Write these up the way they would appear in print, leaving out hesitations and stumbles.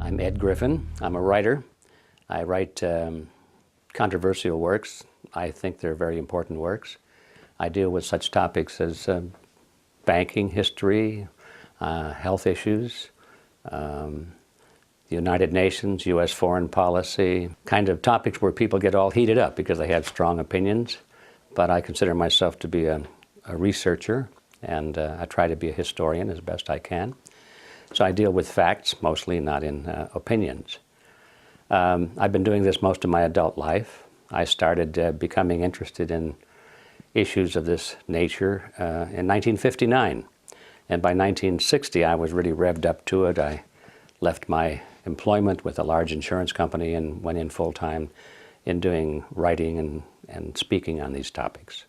I'm Ed Griffin. I'm a writer. I write controversial works. I think they're very important works. I deal with such topics as banking history, health issues, the United Nations, U.S. foreign policy, kind of topics where people get all heated up because they have strong opinions. But I consider myself to be a researcher, and I try to be a historian as best I can. So I deal with facts, mostly, not in opinions. I've been doing this most of my adult life. I started becoming interested in issues of this nature in 1959. And by 1960, I was really revved up to it. I left my employment with a large insurance company and went in full-time in doing writing and speaking on these topics.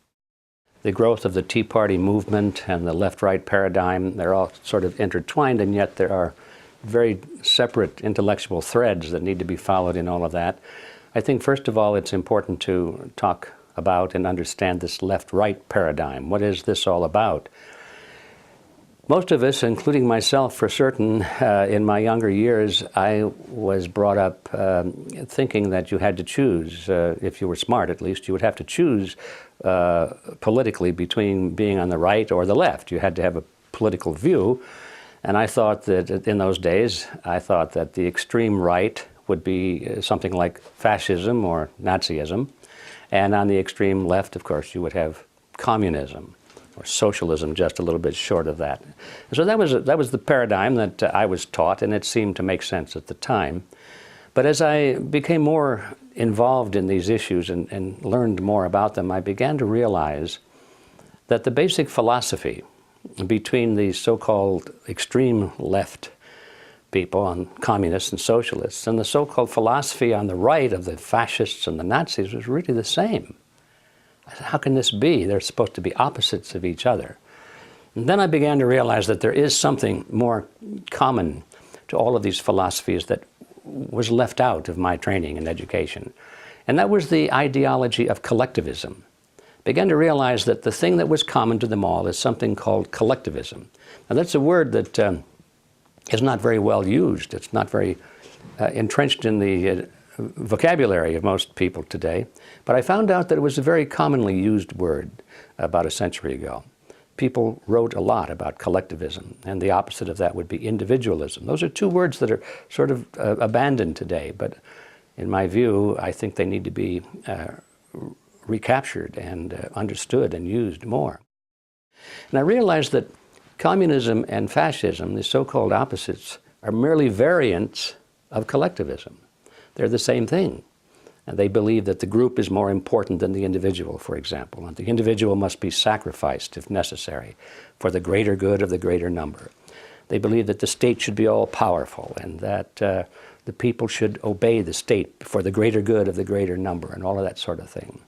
The growth of the Tea Party movement and the left-right paradigm, they're all sort of intertwined, and yet there are very separate intellectual threads that need to be followed in all of that. I think, first of all, it's important to talk about and understand this left-right paradigm. What is this all about? Most of us, including myself for certain, in my younger years, I was brought up thinking that you had to choose, if you were smart at least, you would have to choose politically between being on the right or the left. You had to have a political view. And I thought that in those days, I thought that the extreme right would be something like fascism or Nazism. And on the extreme left, of course, you would have communism or socialism, just a little bit short of that. So that was the paradigm that I was taught, and it seemed to make sense at the time. But as I became more involved in these issues and learned more about them, I began to realize that the basic philosophy between the so-called extreme left people, on communists and socialists, and the so-called philosophy on the right of the fascists and the Nazis was really the same. I said, how can this be? They're supposed to be opposites of each other. And then I began to realize that there is something more common to all of these philosophies that was left out of my training and education. And that was the ideology of collectivism. I began to realize that the thing that was common to them all is something called collectivism. Now that's a word that is not very well used. It's not very entrenched in the vocabulary of most people today. But I found out that it was a very commonly used word about a century ago. People wrote a lot about collectivism, and the opposite of that would be individualism. Those are two words that are sort of abandoned today, but in my view, I think they need to be recaptured and understood and used more. And I realized that communism and fascism, the so-called opposites, are merely variants of collectivism. They're the same thing. And they believe that the group is more important than the individual, for example. And the individual must be sacrificed, if necessary, for the greater good of the greater number. They believe that the state should be all-powerful and that the people should obey the state for the greater good of the greater number and all of that sort of thing.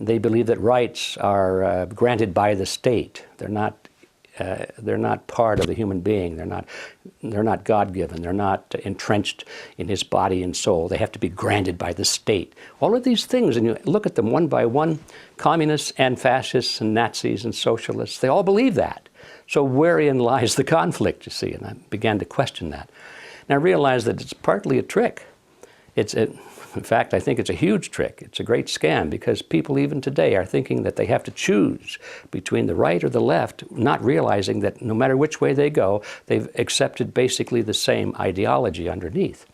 They believe that rights are granted by the state. They're not part of the human being. They're not God-given. They're not entrenched in his body and soul. They have to be granted by the state. All of these things, and you look at them one by one, communists and fascists and Nazis and socialists, they all believe that. So wherein lies the conflict, you see? And I began to question that. And I realized that it's partly a trick. In fact, I think it's a huge trick. It's a great scam because people even today are thinking that they have to choose between the right or the left, not realizing that no matter which way they go, they've accepted basically the same ideology underneath.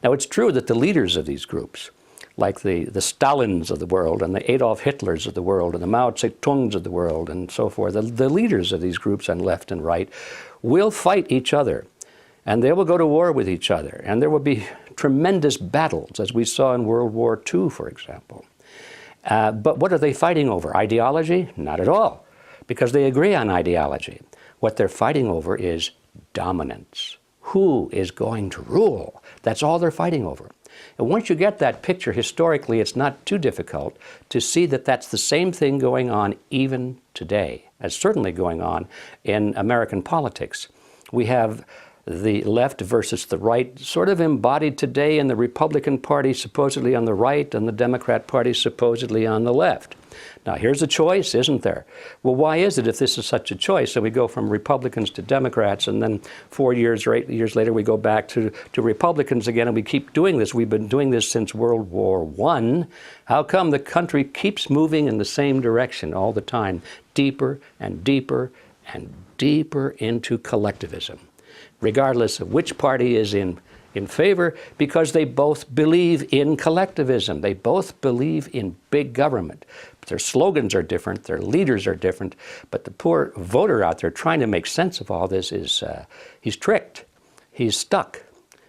Now, it's true that the leaders of these groups, like the Stalins of the world and the Adolf Hitlers of the world and the Mao Zedongs of the world and so forth, the leaders of these groups on left and right will fight each other. And they will go to war with each other. And there will be tremendous battles, as we saw in World War II, for example. But what are they fighting over? Ideology? Not at all, because they agree on ideology. What they're fighting over is dominance. Who is going to rule? That's all they're fighting over. And once you get that picture historically, it's not too difficult to see that that's the same thing going on even today, as certainly going on in American politics. We have the left versus the right, sort of embodied today in the Republican Party supposedly on the right and the Democrat Party supposedly on the left. Now, here's a choice, isn't there? Well, why is it if this is such a choice? So we go from Republicans to Democrats, and then 4 years or 8 years later, we go back to Republicans again, and we keep doing this. We've been doing this since World War I. How come the country keeps moving in the same direction all the time, deeper and deeper and deeper into collectivism, regardless of which party is in favor? Because they both believe in collectivism. They both believe in big government. Their slogans are different, their leaders are different, but the poor voter out there trying to make sense of all this is, he's tricked, he's stuck,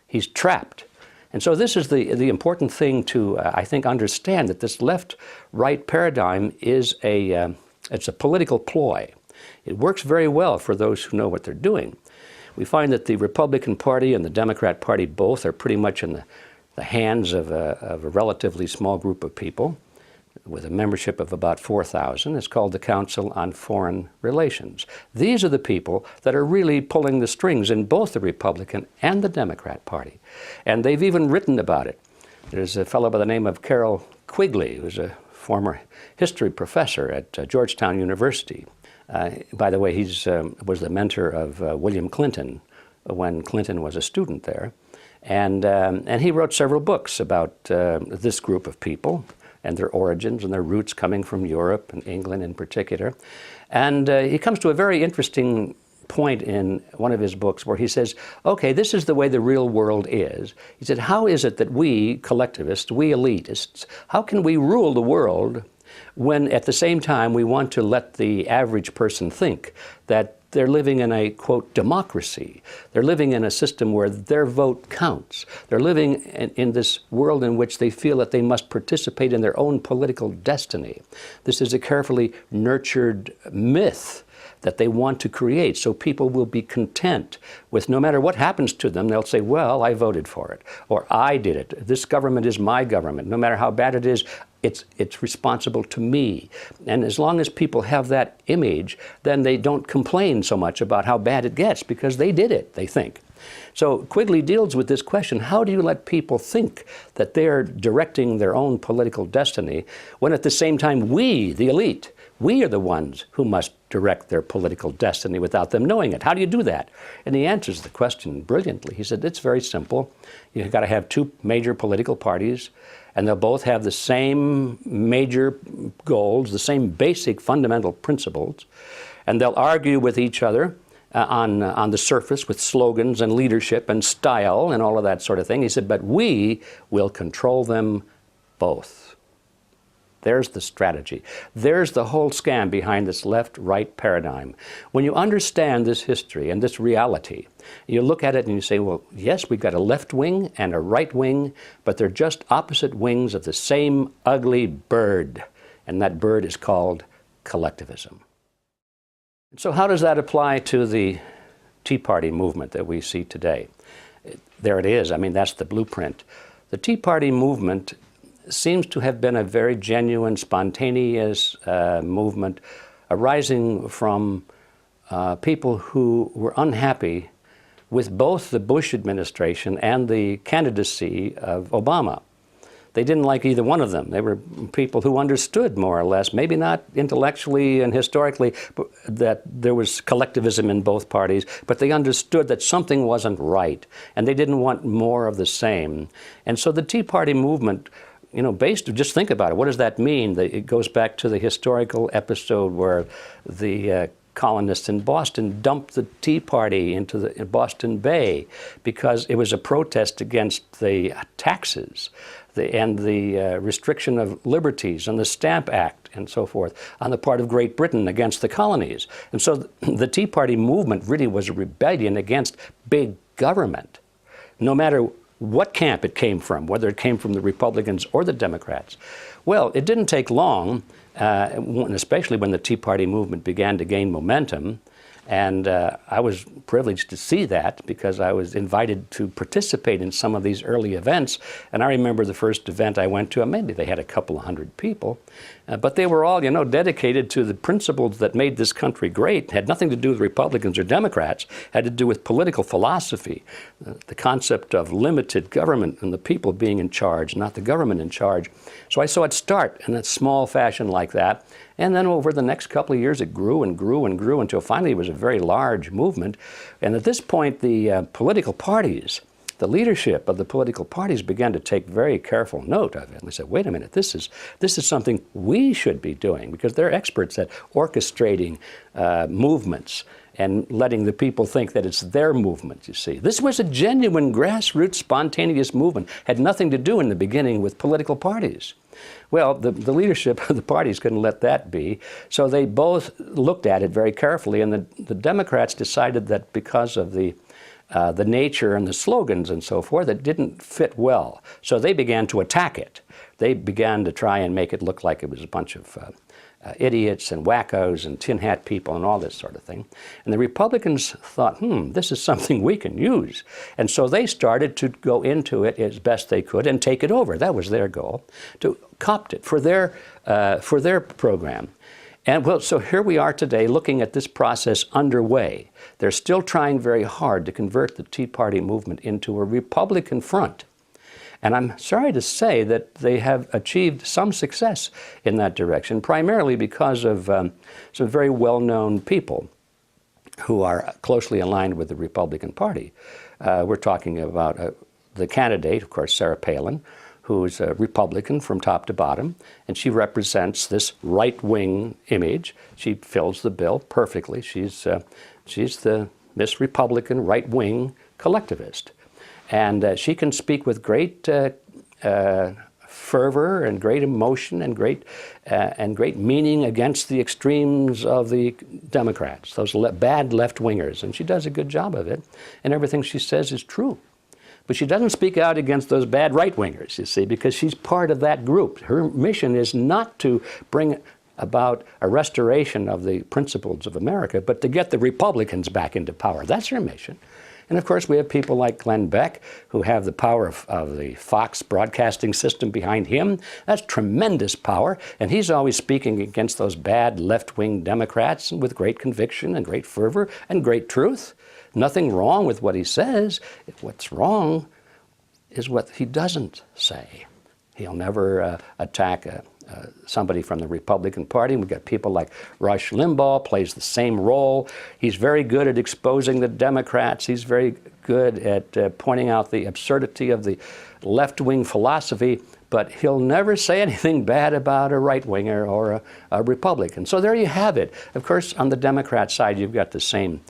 he's trapped. And so this is the important thing to, I think, understand, that this left-right paradigm is it's a political ploy. It works very well for those who know what they're doing. We find that the Republican Party and the Democrat Party both are pretty much in the hands of a relatively small group of people with a membership of about 4,000. It's called the Council on Foreign Relations. These are the people that are really pulling the strings in both the Republican and the Democrat Party. And they've even written about it. There's a fellow by the name of Carroll Quigley, who's a former history professor at Georgetown University. By the way, he was the mentor of William Clinton when Clinton was a student there. And he wrote several books about this group of people and their origins and their roots coming from Europe and England in particular. And he comes to a very interesting point in one of his books where he says, okay, this is the way the real world is. He said, how is it that we collectivists, we elitists, how can we rule the world when at the same time we want to let the average person think that they're living in a, quote, democracy. They're living in a system where their vote counts. They're living in this world in which they feel that they must participate in their own political destiny. This is a carefully nurtured myth that they want to create, so people will be content with, no matter what happens to them, they'll say, well, I voted for it, or I did it. This government is my government. No matter how bad it is, it's responsible to me. And as long as people have that image, then they don't complain so much about how bad it gets, because they did it, they think. So Quigley deals with this question: how do you let people think that they're directing their own political destiny when at the same time we, the elite, we are the ones who must direct their political destiny without them knowing it? How do you do that? And he answers the question brilliantly. He said, it's very simple. You've got to have two major political parties, and they'll both have the same major goals, the same basic fundamental principles, and they'll argue with each other on the surface with slogans and leadership and style and all of that sort of thing. He said, but we will control them both. There's the strategy. There's the whole scam behind this left-right paradigm. When you understand this history and this reality, you look at it and you say, well, yes, we've got a left wing and a right wing, but they're just opposite wings of the same ugly bird. And that bird is called collectivism. So how does that apply to the Tea Party movement that we see today? There it is. I mean, that's the blueprint. The Tea Party movement seems to have been a very genuine, spontaneous movement arising from people who were unhappy with both the Bush administration and the candidacy of Obama. They didn't like either one of them. They were people who understood, more or less, maybe not intellectually and historically, but that there was collectivism in both parties, but they understood that something wasn't right, and they didn't want more of the same. And so the Tea Party movement, you know, just think about it. What does that mean? It goes back to the historical episode where the colonists in Boston dumped the Tea Party into the Boston Bay because it was a protest against the taxes and the restriction of liberties and the Stamp Act and so forth on the part of Great Britain against the colonies. And so the Tea Party movement really was a rebellion against big government, no matter what camp it came from, whether it came from the Republicans or the Democrats. Well, it didn't take long, especially when the Tea Party movement began to gain momentum. And I was privileged to see that because I was invited to participate in some of these early events. And I remember the first event I went to, maybe they had a couple of hundred people. But they were all, you know, dedicated to the principles that made this country great. It had nothing to do with Republicans or Democrats. It had to do with political philosophy, the concept of limited government and the people being in charge, not the government in charge. So I saw it start in a small fashion like that. And then over the next couple of years, it grew and grew and grew until finally it was a very large movement. And at this point, the political parties, the leadership of the political parties began to take very careful note of it. And they said, wait a minute, this is something we should be doing, because they're experts at orchestrating movements and letting the people think that it's their movement, you see. This was a genuine grassroots spontaneous movement. Had nothing to do in the beginning with political parties. Well, the leadership of the parties couldn't let that be, so they both looked at it very carefully, and the Democrats decided that because of the nature and the slogans and so forth, it didn't fit well. So they began to attack it. They began to try and make it look like it was a bunch of idiots and wackos and tin hat people and all this sort of thing. And the Republicans thought, this is something we can use. And so they started to go into it as best they could and take it over. That was their goal, to copt it for their program. And well, so here we are today looking at this process underway. They're still trying very hard to convert the Tea Party movement into a Republican front. And I'm sorry to say that they have achieved some success in that direction, primarily because of some very well-known people who are closely aligned with the Republican Party. We're talking about the candidate, of course, Sarah Palin, who is a Republican from top to bottom, and she represents this right-wing image. She fills the bill perfectly. She's the Miss Republican right-wing collectivist. And she can speak with great fervor and great emotion and great meaning against the extremes of the Democrats, those bad left-wingers. And she does a good job of it, and everything she says is true. But she doesn't speak out against those bad right-wingers, you see, because she's part of that group. Her mission is not to bring about a restoration of the principles of America, but to get the Republicans back into power. That's her mission. And of course, we have people like Glenn Beck, who have the power of the Fox broadcasting system behind him. That's tremendous power. And he's always speaking against those bad left-wing Democrats with great conviction and great fervor and great truth. Nothing wrong with what he says. What's wrong is what he doesn't say. He'll never attack somebody from the Republican Party. We've got people like Rush Limbaugh, plays the same role. He's very good at exposing the Democrats. He's very good at pointing out the absurdity of the left-wing philosophy, but he'll never say anything bad about a right-winger or a Republican. So there you have it. Of course, on the Democrat side, you've got the same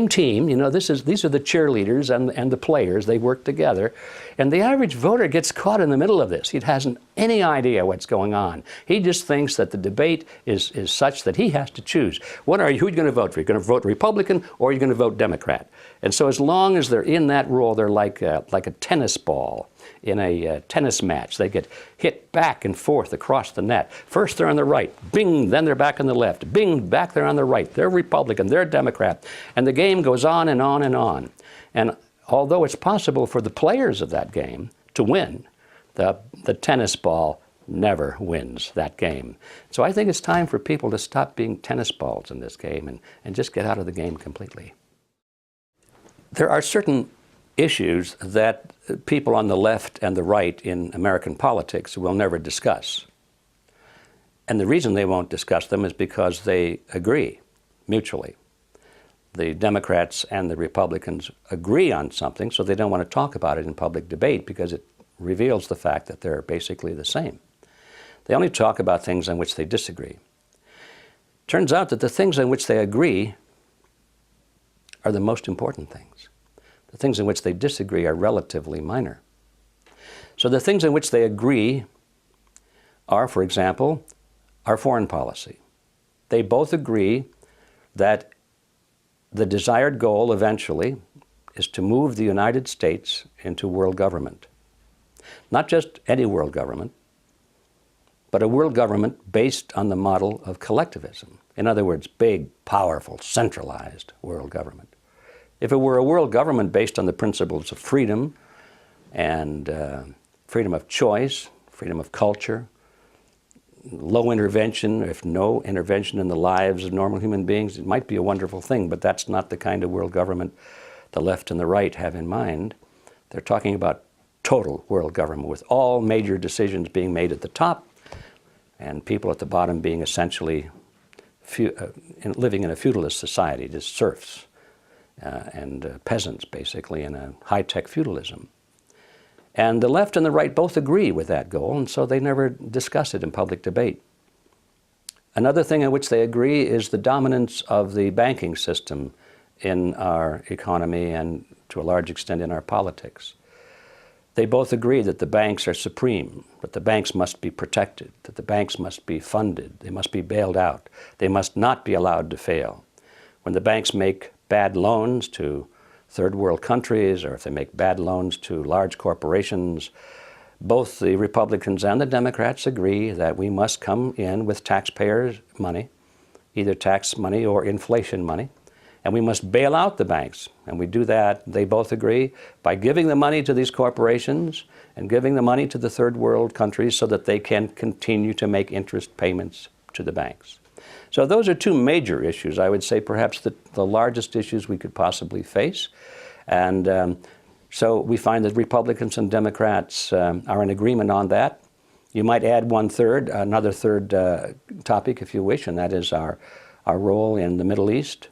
team. You know, these are the cheerleaders and the players. They work together. And the average voter gets caught in the middle of this. He hasn't any idea what's going on. He just thinks that the debate is such that he has to choose. Who are you going to vote for? You're going to vote Republican or you're going to vote Democrat. And so as long as they're in that role, they're like a tennis ball in a tennis match. They get hit back and forth across the net. First they're on the right, bing, then they're back on the left, bing, back there on the right. They're Republican, they're Democrat. And the game goes on and on and on. And although it's possible for the players of that game to win, the tennis ball never wins that game. So I think it's time for people to stop being tennis balls in this game and just get out of the game completely. There are certain issues that people on the left and the right in American politics will never discuss. And the reason they won't discuss them is because they agree mutually. The Democrats and the Republicans agree on something, so they don't want to talk about it in public debate because it reveals the fact that they're basically the same. They only talk about things on which they disagree. Turns out that the things on which they agree are the most important things. The things in which they disagree are relatively minor. So the things in which they agree are, for example, our foreign policy. They both agree that the desired goal eventually is to move the United States into world government. Not just any world government, but a world government based on the model of collectivism. In other words, big, powerful, centralized world government. If it were a world government based on the principles of freedom and freedom of choice, freedom of culture, low intervention, if no intervention in the lives of normal human beings, it might be a wonderful thing, but that's not the kind of world government the left and the right have in mind. They're talking about total world government with all major decisions being made at the top and people at the bottom being essentially living in a feudalist society, just serfs and peasants basically in a high-tech feudalism. And the left and the right both agree with that goal, and so they never discuss it in public debate. Another thing in which they agree is the dominance of the banking system in our economy and to a large extent in our politics. They both agree that the banks are supreme, that the banks must be protected, that the banks must be funded, they must be bailed out, they must not be allowed to fail. When the banks make bad loans to third world countries, or if they make bad loans to large corporations, both the Republicans and the Democrats agree that we must come in with taxpayers' money, either tax money or inflation money, and we must bail out the banks. And we do that, they both agree, by giving the money to these corporations and giving the money to the third world countries so that they can continue to make interest payments to the banks. So those are two major issues, I would say perhaps the largest issues we could possibly face. And so we find that Republicans and Democrats are in agreement on that. You might add another third topic if you wish, and that is our role in the Middle East.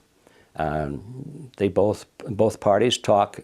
Both parties talk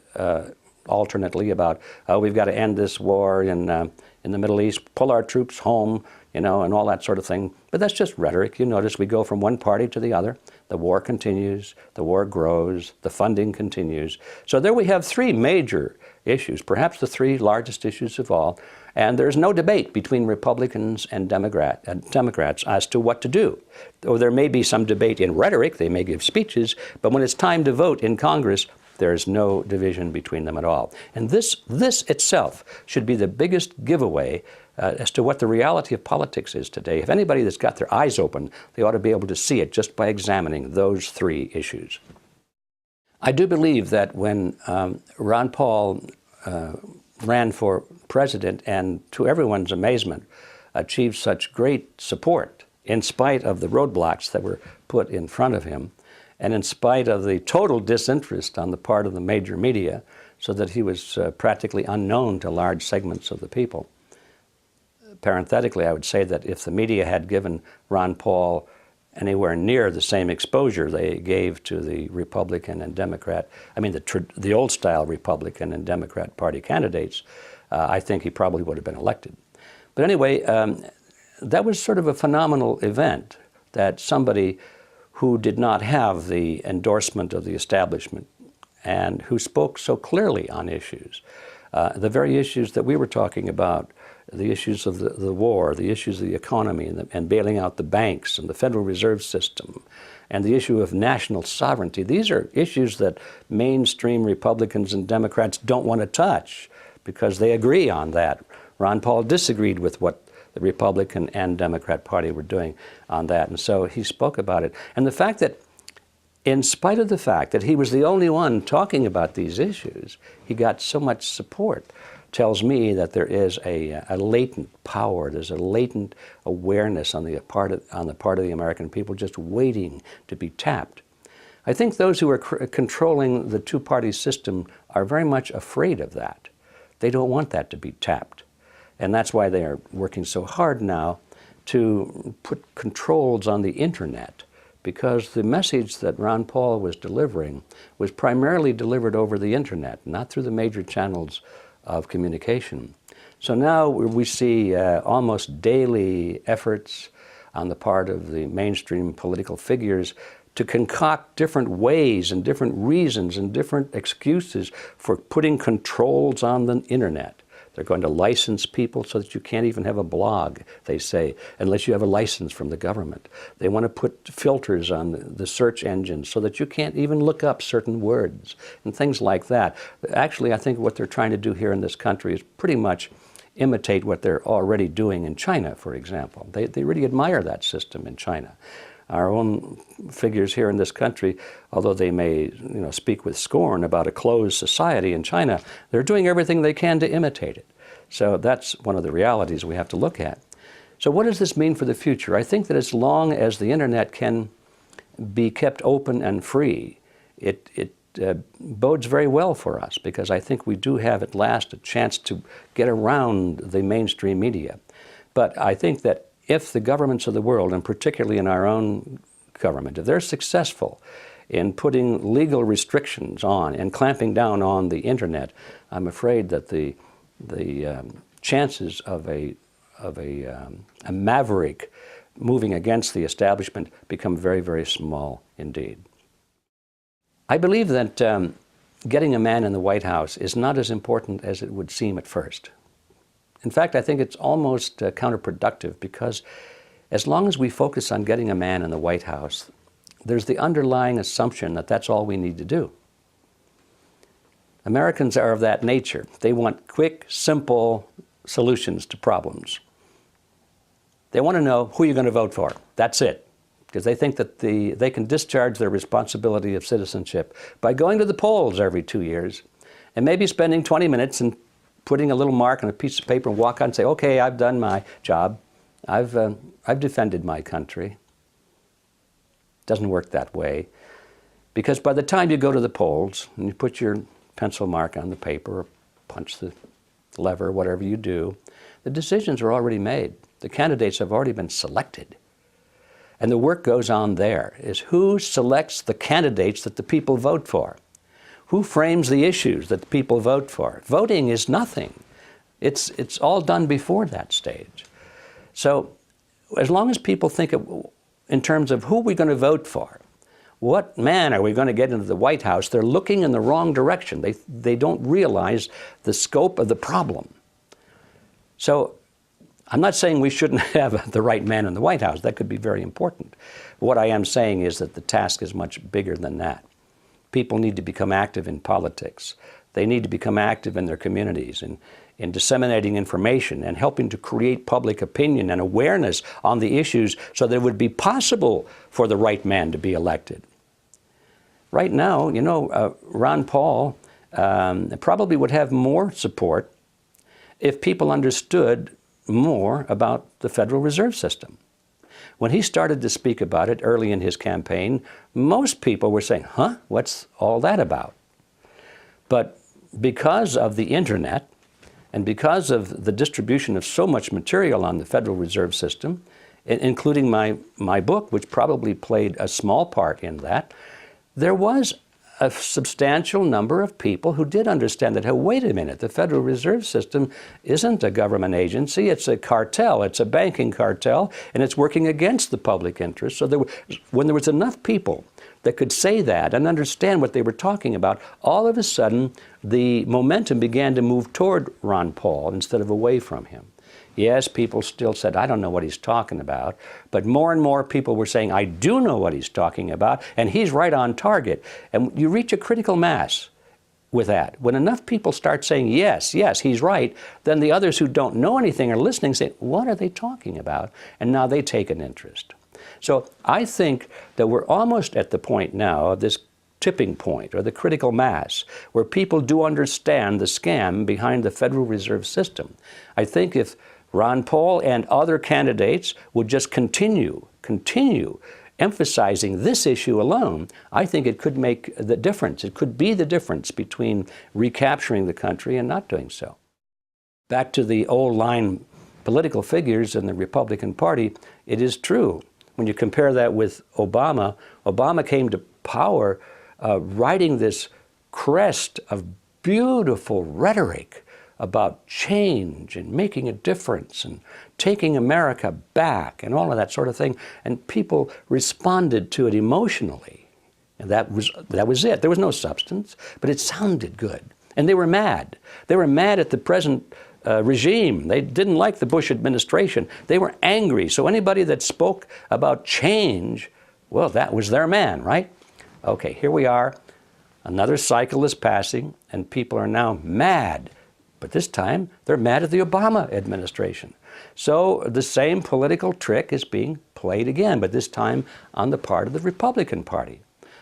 alternately about, oh, we've got to end this war in the Middle East, pull our troops home, and all that sort of thing. But that's just rhetoric. You notice we go from one party to the other. The war continues, the war grows, the funding continues. So there we have three major issues, perhaps the three largest issues of all. And there's no debate between Republicans and Democrats as to what to do. Though there may be some debate in rhetoric, they may give speeches, but when it's time to vote in Congress, there is no division between them at all. And this itself should be the biggest giveaway as to what the reality of politics is today. If anybody that's got their eyes open, they ought to be able to see it just by examining those three issues. I do believe that when Ron Paul ran for president and, to everyone's amazement, achieved such great support in spite of the roadblocks that were put in front of him, and in spite of the total disinterest on the part of the major media, so that he was practically unknown to large segments of the people. Parenthetically, I would say that if the media had given Ron Paul anywhere near the same exposure they gave to the Republican and Democrat, the old-style Republican and Democrat Party candidates, I think he probably would have been elected. But anyway, that was sort of a phenomenal event, that somebody who did not have the endorsement of the establishment and who spoke so clearly on issues, the very issues that we were talking about, the issues of the war, the issues of the economy and bailing out the banks and the Federal Reserve System, and the issue of national sovereignty. These are issues that mainstream Republicans and Democrats don't want to touch because they agree on that. Ron Paul disagreed with what the Republican and Democrat Party were doing on that, and so he spoke about it. And the fact that, in spite of the fact that he was the only one talking about these issues, he got so much support, tells me that there is a latent power, there's a latent awareness on the part of the American people just waiting to be tapped. I think those who are controlling the two-party system are very much afraid of that. They don't want that to be tapped. And that's why they are working so hard now to put controls on the internet, because the message that Ron Paul was delivering was primarily delivered over the internet, not through the major channels of communication. So now we see almost daily efforts on the part of the mainstream political figures to concoct different ways and different reasons and different excuses for putting controls on the internet. They're going to license people so that you can't even have a blog, they say, unless you have a license from the government. They want to put filters on the search engines so that you can't even look up certain words and things like that. Actually, I think what they're trying to do here in this country is pretty much imitate what they're already doing in China, for example. They really admire that system in China. Our own figures here in this country, although they may speak with scorn about a closed society in China, they're doing everything they can to imitate it. So that's one of the realities we have to look at. So what does this mean for the future? I think that as long as the internet can be kept open and free, it bodes very well for us, because I think we do have at last a chance to get around the mainstream media. But I think that if the governments of the world, and particularly in our own government, if they're successful in putting legal restrictions on and clamping down on the internet, I'm afraid that the chances of a maverick moving against the establishment become very, very small indeed. I believe that getting a man in the White House is not as important as it would seem at first. In fact, I think it's almost counterproductive, because as long as we focus on getting a man in the White House, there's the underlying assumption that that's all we need to do. Americans are of that nature. They want quick, simple solutions to problems. They want to know who you're going to vote for. That's it. Because they think that they can discharge their responsibility of citizenship by going to the polls every 2 years and maybe spending 20 minutes and putting a little mark on a piece of paper and walk out and say, okay, I've done my job. I've defended my country. Doesn't work that way. Because by the time you go to the polls and you put your pencil mark on the paper or punch the lever, whatever you do, the decisions are already made. The candidates have already been selected. And the work goes on there, is who selects the candidates that the people vote for? Who frames the issues that the people vote for? Voting is nothing. It's all done before that stage. So as long as people think in terms of who we're going to vote for, what man are we going to get into the White House, they're looking in the wrong direction. They don't realize the scope of the problem. So I'm not saying we shouldn't have the right man in the White House. That could be very important. What I am saying is that the task is much bigger than that. People need to become active in politics. They need to become active in their communities, in disseminating information and helping to create public opinion and awareness on the issues so that it would be possible for the right man to be elected. Right now, you know, Ron Paul probably would have more support if people understood more about the Federal Reserve System. When he started to speak about it early in his campaign, most people were saying, huh, what's all that about? But because of the internet and because of the distribution of so much material on the Federal Reserve System, including my book, which probably played a small part in that, there was a substantial number of people who did understand that, hey, wait a minute, the Federal Reserve System isn't a government agency, it's a cartel, it's a banking cartel, and it's working against the public interest. So when there was enough people that could say that and understand what they were talking about, all of a sudden the momentum began to move toward Ron Paul instead of away from him. Yes, people still said, I don't know what he's talking about, but more and more people were saying, I do know what he's talking about, and he's right on target. And you reach a critical mass with that. When enough people start saying, yes, yes, he's right, then the others who don't know anything are listening say, what are they talking about? And now they take an interest. So I think that we're almost at the point now of this tipping point, or the critical mass, where people do understand the scam behind the Federal Reserve System. I think if Ron Paul and other candidates would just continue emphasizing this issue alone, I think it could make the difference. It could be the difference between recapturing the country and not doing so. Back to the old line political figures in the Republican Party, it is true. When you compare that with Obama, Obama came to power riding this crest of beautiful rhetoric about change and making a difference and taking America back and all of that sort of thing. And people responded to it emotionally. And that was it. There was no substance, but it sounded good. And they were mad. They were mad at the present regime. They didn't like the Bush administration. They were angry. So anybody that spoke about change, well, that was their man, right? Okay, here we are. Another cycle is passing, and people are now mad. But this time, they're mad at the Obama administration. So the same political trick is being played again, but this time on the part of the Republican Party.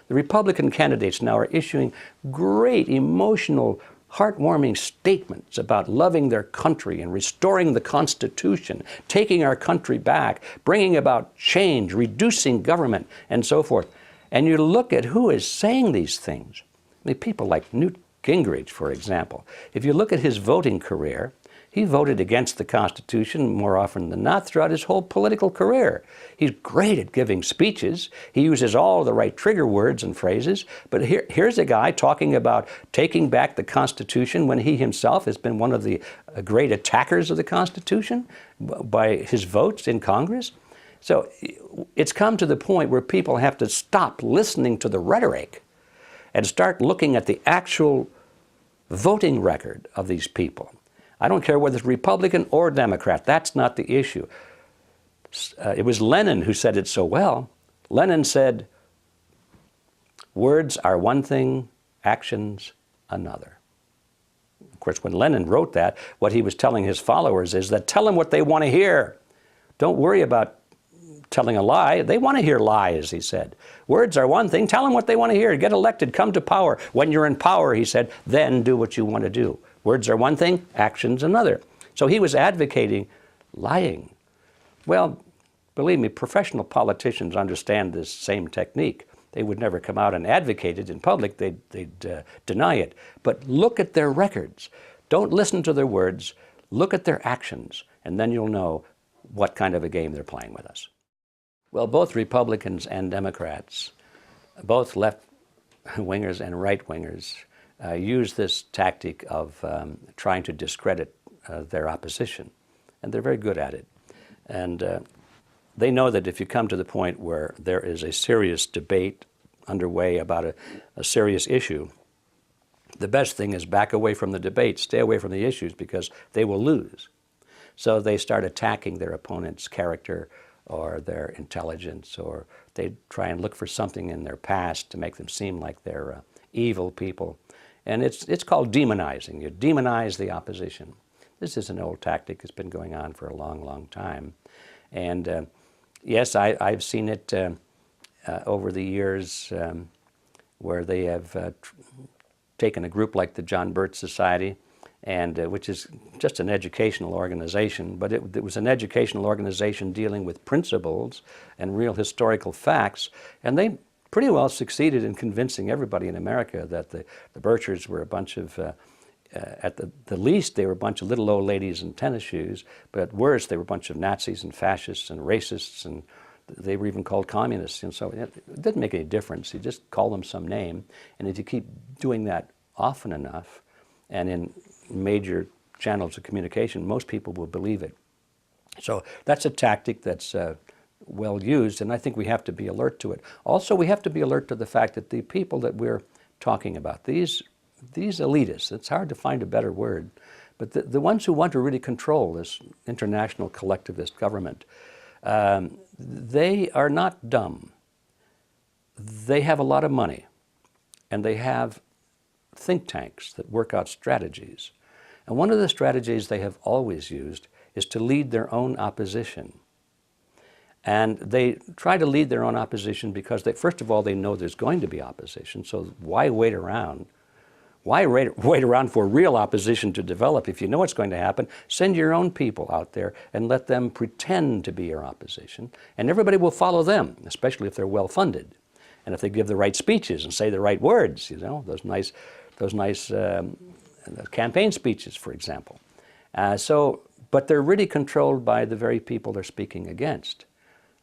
The Republican candidates now are issuing great emotional heartwarming statements about loving their country and restoring the Constitution, taking our country back, bringing about change, reducing government, and so forth. And you look at who is saying these things. I mean, people like Newt Gingrich, for example. If you look at his voting career, he voted against the Constitution more often than not throughout his whole political career. He's great at giving speeches. He uses all the right trigger words and phrases. But here's a guy talking about taking back the Constitution when he himself has been one of the great attackers of the Constitution by his votes in Congress. So it's come to the point where people have to stop listening to the rhetoric and start looking at the actual voting record of these people. I don't care whether it's Republican or Democrat. That's not the issue. It was Lenin who said it so well. Lenin said, words are one thing, actions another. Of course, when Lenin wrote that, what he was telling his followers is that tell them what they want to hear. Don't worry about telling a lie. They want to hear lies, he said. Words are one thing. Tell them what they want to hear. Get elected. Come to power. When you're in power, he said, then do what you want to do. Words are one thing, actions another. So he was advocating lying. Well, believe me, professional politicians understand this same technique. They would never come out and advocate it in public. They'd deny it. But look at their records. Don't listen to their words. Look at their actions, and then you'll know what kind of a game they're playing with us. Well, both Republicans and Democrats, both left-wingers and right-wingers, use this tactic of trying to discredit their opposition. And they're very good at it. And they know that if you come to the point where there is a serious debate underway about a serious issue, the best thing is back away from the debate, stay away from the issues, because they will lose. So they start attacking their opponent's character or their intelligence, or they try and look for something in their past to make them seem like they're evil people. And it's called demonizing. You demonize the opposition. This is an old tactic that's been going on for a long, long time. And yes, I've seen it over the years where they have taken a group like the John Birch Society, and which is just an educational organization, but it was an educational organization dealing with principles and real historical facts, and they pretty well succeeded in convincing everybody in America that the Birchers were a bunch of, at the least, they were a bunch of little old ladies in tennis shoes, but at worst, they were a bunch of Nazis and fascists and racists, and they were even called communists. And so it didn't make any difference. You just call them some name, and if you keep doing that often enough, and in major channels of communication, most people will believe it. So that's a tactic that's well used, and I think we have to be alert to it. Also, we have to be alert to the fact that the people that we're talking about, these elitists, it's hard to find a better word, but the ones who want to really control this international collectivist government, they are not dumb. They have a lot of money, and they have think tanks that work out strategies. And one of the strategies they have always used is to lead their own opposition. And they try to lead their own opposition because, first of all, they know there's going to be opposition, so why wait around? Why wait around for real opposition to develop? If you know what's going to happen, send your own people out there and let them pretend to be your opposition, and everybody will follow them, especially if they're well-funded. And if they give the right speeches and say the right words, you know, those nice campaign speeches, for example. But they're really controlled by the very people they're speaking against.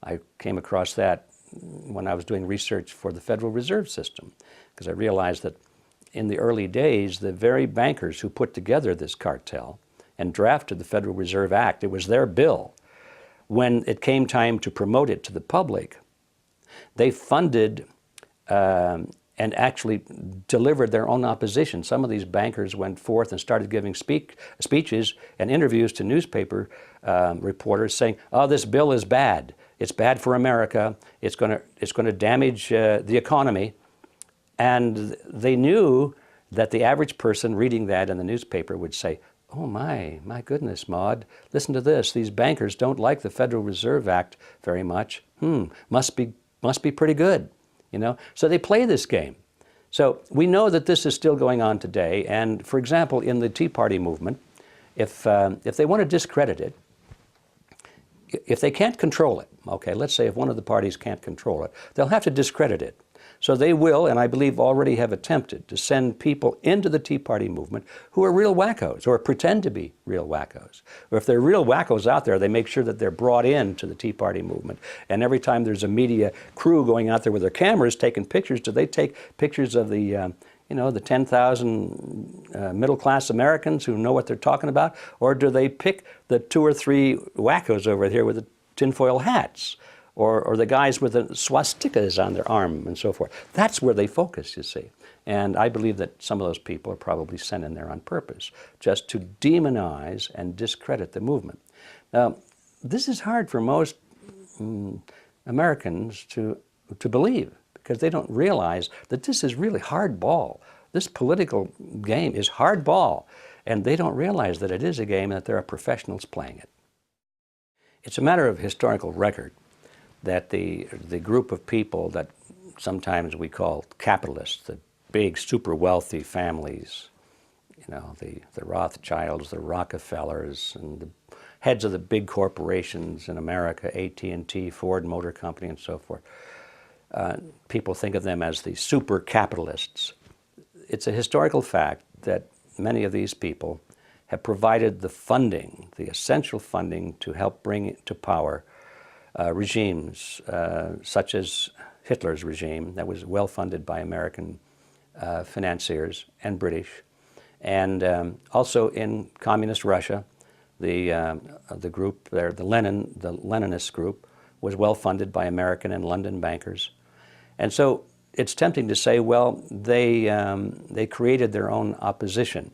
I came across that when I was doing research for the Federal Reserve System, because I realized that in the early days, the very bankers who put together this cartel and drafted the Federal Reserve Act, it was their bill. When it came time to promote it to the public, they funded and actually delivered their own opposition. Some of these bankers went forth and started giving speeches and interviews to newspaper reporters saying, oh, this bill is bad. It's bad for America. It's going to damage the economy. And they knew that the average person reading that in the newspaper would say, oh my goodness, Maude, listen to this. These bankers don't like the Federal Reserve Act very much. Must be pretty good, you know. So they play this game. So we know that this is still going on today. And for example, in the Tea Party movement, if they want to discredit it, if they can't control it, okay, let's say if one of the parties can't control it, they'll have to discredit it. So they will, and I believe already have attempted, to send people into the Tea Party movement who are real wackos or pretend to be real wackos. Or if they're real wackos out there, they make sure that they're brought in to the Tea Party movement. And every time there's a media crew going out there with their cameras taking pictures, do they take pictures of the the 10,000 middle-class Americans who know what they're talking about? Or do they pick the 2 or 3 wackos over here with the tinfoil hats? Or the guys with the swastikas on their arm and so forth? That's where they focus, you see. And I believe that some of those people are probably sent in there on purpose, just to demonize and discredit the movement. Now, this is hard for most Americans to believe, because they don't realize that this is really hardball. This political game is hardball, and they don't realize that it is a game and that there are professionals playing it. It's a matter of historical record that the group of people that sometimes we call capitalists, the big super wealthy families, the Rothschilds, the Rockefellers, and the heads of the big corporations in America, AT&T, Ford Motor Company, and so forth. People think of them as the super capitalists. It's a historical fact that many of these people have provided the funding, the essential funding, to help bring to power regimes such as Hitler's regime that was well funded by American financiers and British, and also in communist Russia, the group there, the Leninist group, was well funded by American and London bankers. And so it's tempting to say, well, they created their own opposition.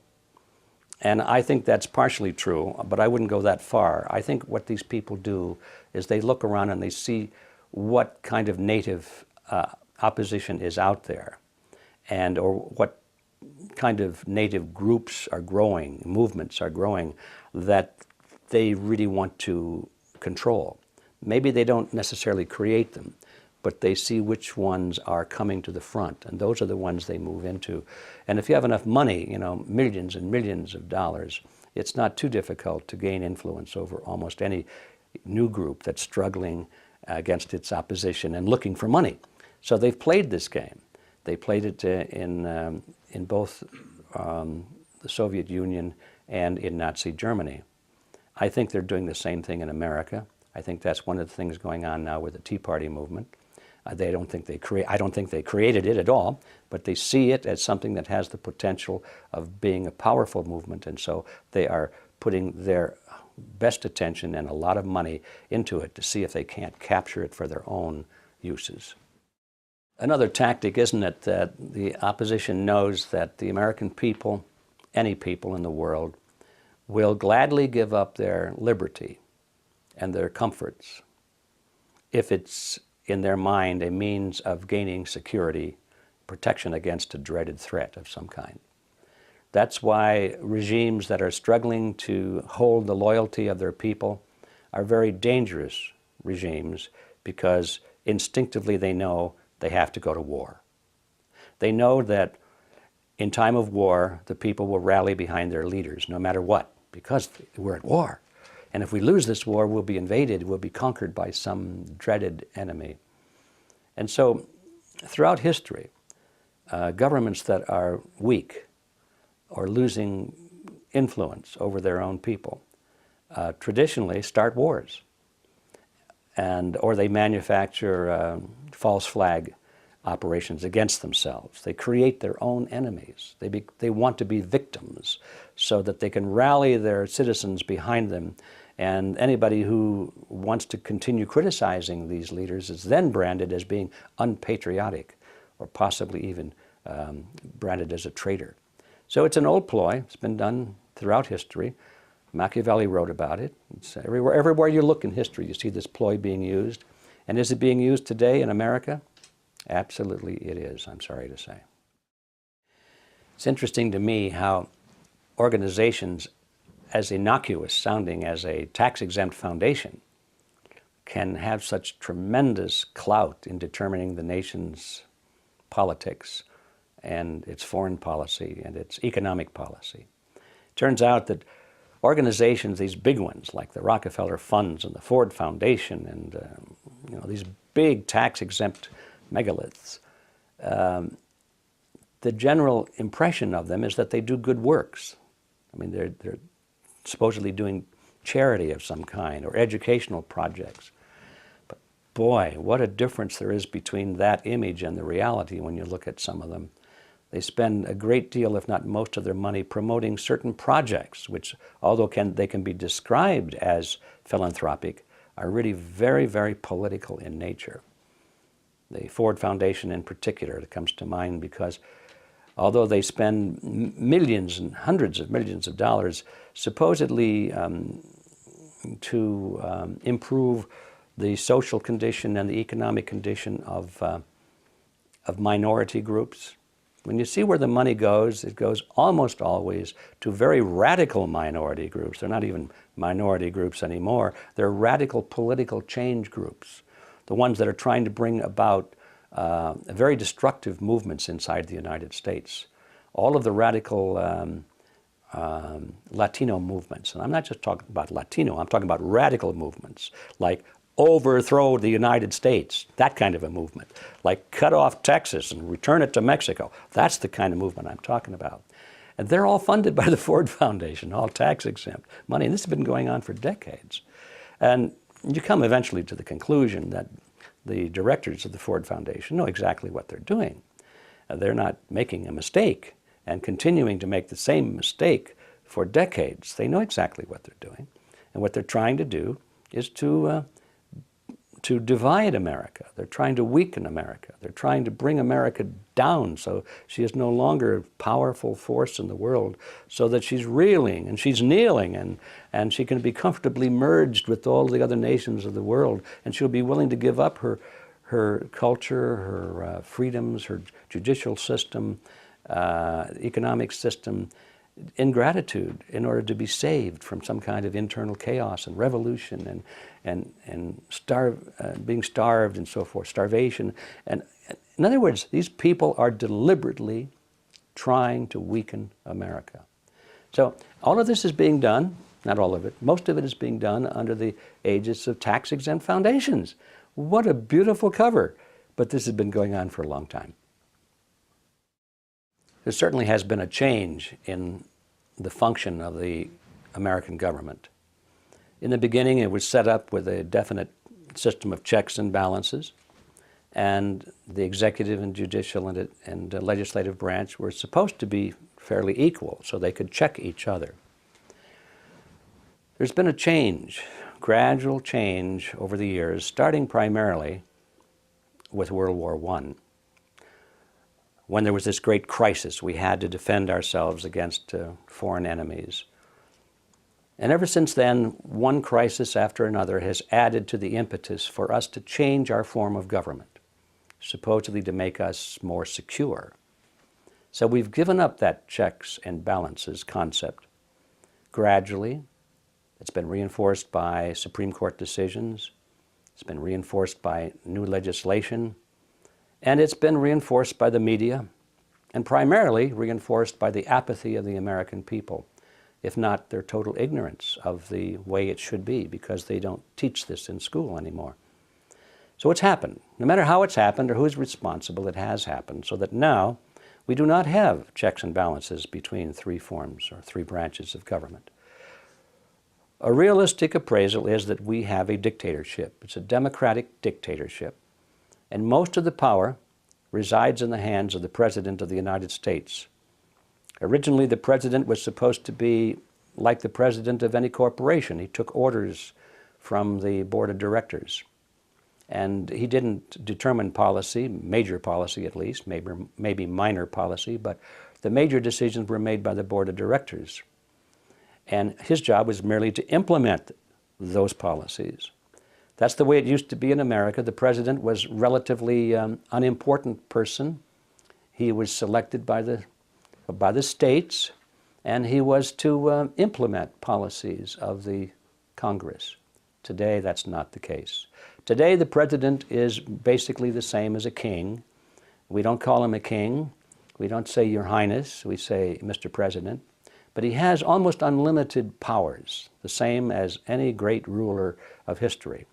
And I think that's partially true, but I wouldn't go that far. I think what these people do is they look around and they see what kind of native opposition is out there, or what kind of native groups are growing, movements are growing, that they really want to control. Maybe they don't necessarily create them, but they see which ones are coming to the front, and those are the ones they move into. And if you have enough money, millions and millions of dollars, it's not too difficult to gain influence over almost any new group that's struggling against its opposition and looking for money. So they've played this game. They played it in both the Soviet Union and in Nazi Germany. I think they're doing the same thing in America. I think that's one of the things going on now with the Tea Party movement. I don't think they created it at all, but they see it as something that has the potential of being a powerful movement, and so they are putting their best attention and a lot of money into it to see if they can't capture it for their own uses. Another tactic, isn't it, that the opposition knows that the American people, any people in the world, will gladly give up their liberty and their comforts if it's in their mind a means of gaining security, protection against a dreaded threat of some kind. That's why regimes that are struggling to hold the loyalty of their people are very dangerous regimes, because instinctively they know they have to go to war. They know that in time of war, the people will rally behind their leaders no matter what, because we're at war. And if we lose this war, we'll be invaded, we'll be conquered by some dreaded enemy. And so throughout history, governments that are weak or losing influence over their own people traditionally start wars, or they manufacture false flag operations against themselves. They create their own enemies. They want to be victims so that they can rally their citizens behind them, and anybody who wants to continue criticizing these leaders is then branded as being unpatriotic, or possibly even branded as a traitor. So it's an old ploy. It's been done throughout history. Machiavelli wrote about it. It's everywhere you look in history, you see this ploy being used. And is it being used today in America? Absolutely it is, I'm sorry to say. It's interesting to me how organizations as innocuous sounding as a tax-exempt foundation can have such tremendous clout in determining the nation's politics and its foreign policy and its economic policy. Turns out that organizations, these big ones like the Rockefeller Funds and the Ford Foundation and these big tax-exempt megaliths, the general impression of them is that they do good works. I mean, they're supposedly doing charity of some kind or educational projects. But boy, what a difference there is between that image and the reality when you look at some of them. They spend a great deal, if not most of their money, promoting certain projects, which, although they can be described as philanthropic, are really very, very political in nature. The Ford Foundation in particular comes to mind because although they spend millions and hundreds of millions of dollars supposedly to improve the social condition and the economic condition of minority groups, when you see where the money goes, it goes almost always to very radical minority groups. They're not even minority groups anymore. They're radical political change groups, the ones that are trying to bring about very destructive movements inside the United States. All of the radical Latino movements, and I'm not just talking about Latino, I'm talking about radical movements like overthrow the United States, that kind of a movement, like cut off Texas and return it to Mexico. That's the kind of movement I'm talking about. And they're all funded by the Ford Foundation, all tax-exempt money. And this has been going on for decades. And you come eventually to the conclusion that the directors of the Ford Foundation know exactly what they're doing. They're not making a mistake and continuing to make the same mistake for decades. They know exactly what they're doing. And what they're trying to do is to divide America. They're trying to weaken America. They're trying to bring America down so she is no longer a powerful force in the world, so that she's reeling and she's kneeling and she can be comfortably merged with all the other nations of the world, and she'll be willing to give up her culture, her freedoms, her judicial system, economic system, in gratitude in order to be saved from some kind of internal chaos and revolution and being starved and so forth, starvation. And in other words, these people are deliberately trying to weaken America. So all of this is being done, not all of it, most of it is being done under the aegis of tax-exempt foundations. What a beautiful cover. But this has been going on for a long time. There certainly has been a change in the function of the American government. In the beginning, it was set up with a definite system of checks and balances, and the executive and judicial and legislative branch were supposed to be fairly equal, so they could check each other. There's been a change, gradual change over the years, starting primarily with World War I. When there was this great crisis, we had to defend ourselves against foreign enemies. And ever since then, one crisis after another has added to the impetus for us to change our form of government, supposedly to make us more secure. So we've given up that checks and balances concept. Gradually, it's been reinforced by Supreme Court decisions, it's been reinforced by new legislation, and it's been reinforced by the media, and primarily reinforced by the apathy of the American people, if not their total ignorance of the way it should be, because they don't teach this in school anymore. So it's happened. No matter how it's happened or who's responsible, it has happened, so that now we do not have checks and balances between three forms or three branches of government. A realistic appraisal is that we have a dictatorship. It's a democratic dictatorship. And most of the power resides in the hands of the President of the United States. Originally, the President was supposed to be like the President of any corporation. He took orders from the Board of Directors. And he didn't determine policy, major policy at least, maybe minor policy, but the major decisions were made by the Board of Directors. And his job was merely to implement those policies. That's the way it used to be in America. The president was a relatively unimportant person. He was selected by the states, and he was to implement policies of the Congress. Today, that's not the case. Today, the president is basically the same as a king. We don't call him a king. We don't say Your Highness, we say Mr. President. But he has almost unlimited powers, the same as any great ruler of history.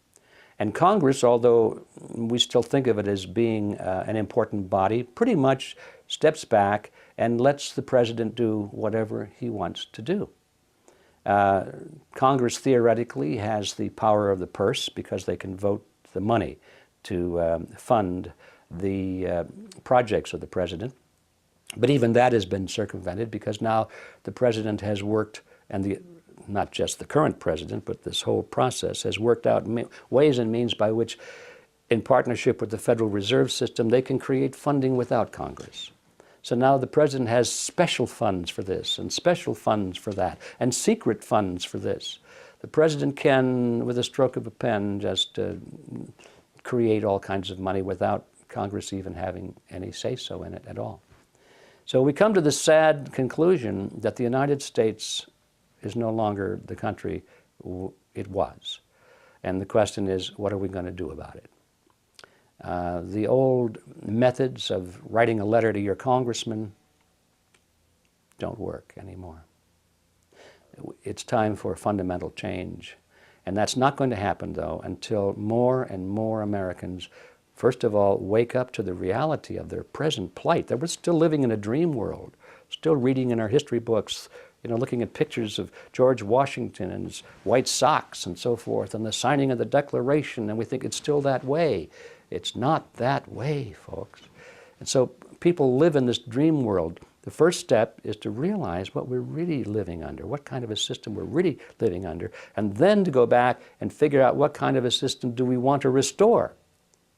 And Congress, although we still think of it as being an important body, pretty much steps back and lets the president do whatever he wants to do. Congress theoretically has the power of the purse because they can vote the money to fund the projects of the president. But even that has been circumvented because now the president has worked, and not just the current president, but this whole process has worked out ways and means by which, in partnership with the Federal Reserve System, they can create funding without Congress. So now the president has special funds for this and special funds for that and secret funds for this. The president can, with a stroke of a pen, just create all kinds of money without Congress even having any say-so in it at all. So we come to the sad conclusion that the United States is no longer the country it was. And the question is, what are we going to do about it? The old methods of writing a letter to your congressman don't work anymore. It's time for fundamental change. And that's not going to happen, though, until more and more Americans, first of all, wake up to the reality of their present plight. That we're still living in a dream world, still reading in our history books, looking at pictures of George Washington and his white socks and so forth, and the signing of the Declaration, and we think it's still that way. It's not that way, folks. And so people live in this dream world. The first step is to realize what we're really living under, what kind of a system we're really living under, and then to go back and figure out what kind of a system do we want to restore.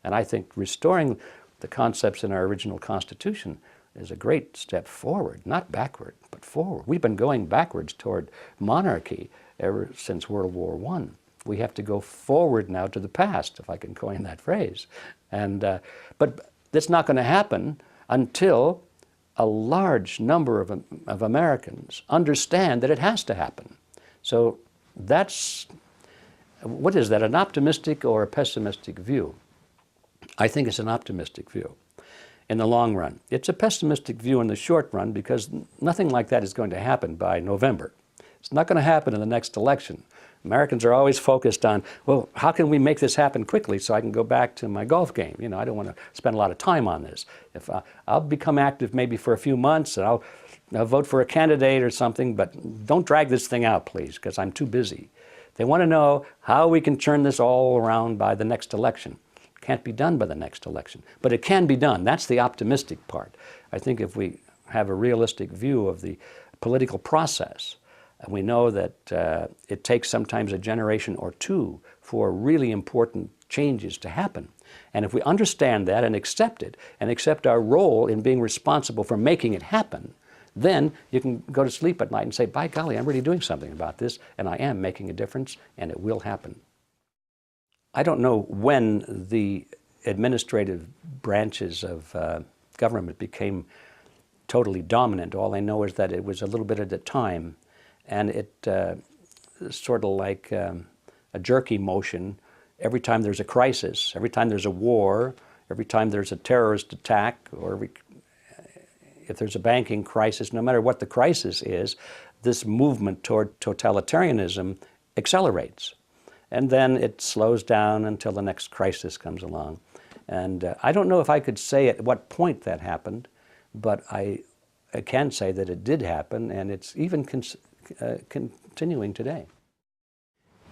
And I think restoring the concepts in our original Constitution is a great step forward, not backward, but forward. We've been going backwards toward monarchy ever since World War I. We have to go forward now to the past, if I can coin that phrase. But that's not going to happen until a large number of Americans understand that it has to happen. So that's, what is that, an optimistic or a pessimistic view? I think it's an optimistic view in the long run. It's a pessimistic view in the short run because nothing like that is going to happen by November. It's not going to happen in the next election. Americans are always focused on, well, how can we make this happen quickly so I can go back to my golf game? I don't want to spend a lot of time on this. If I'll become active maybe for a few months and I'll vote for a candidate or something, but don't drag this thing out, please, because I'm too busy. They want to know how we can turn this all around by the next election. Can't be done by the next election, but it can be done. That's the optimistic part. I think if we have a realistic view of the political process, and we know that it takes sometimes a generation or two for really important changes to happen. And if we understand that and accept it, and accept our role in being responsible for making it happen, then you can go to sleep at night and say, by golly, I'm really doing something about this, and I am making a difference, and it will happen. I don't know when the administrative branches of government became totally dominant. All I know is that it was a little bit at a time, and it sort of like a jerky motion. Every time there's a crisis, every time there's a war, every time there's a terrorist attack, or if there's a banking crisis, no matter what the crisis is, this movement toward totalitarianism accelerates. And then it slows down until the next crisis comes along. And I don't know if I could say at what point that happened, but I can say that it did happen, and it's even continuing today.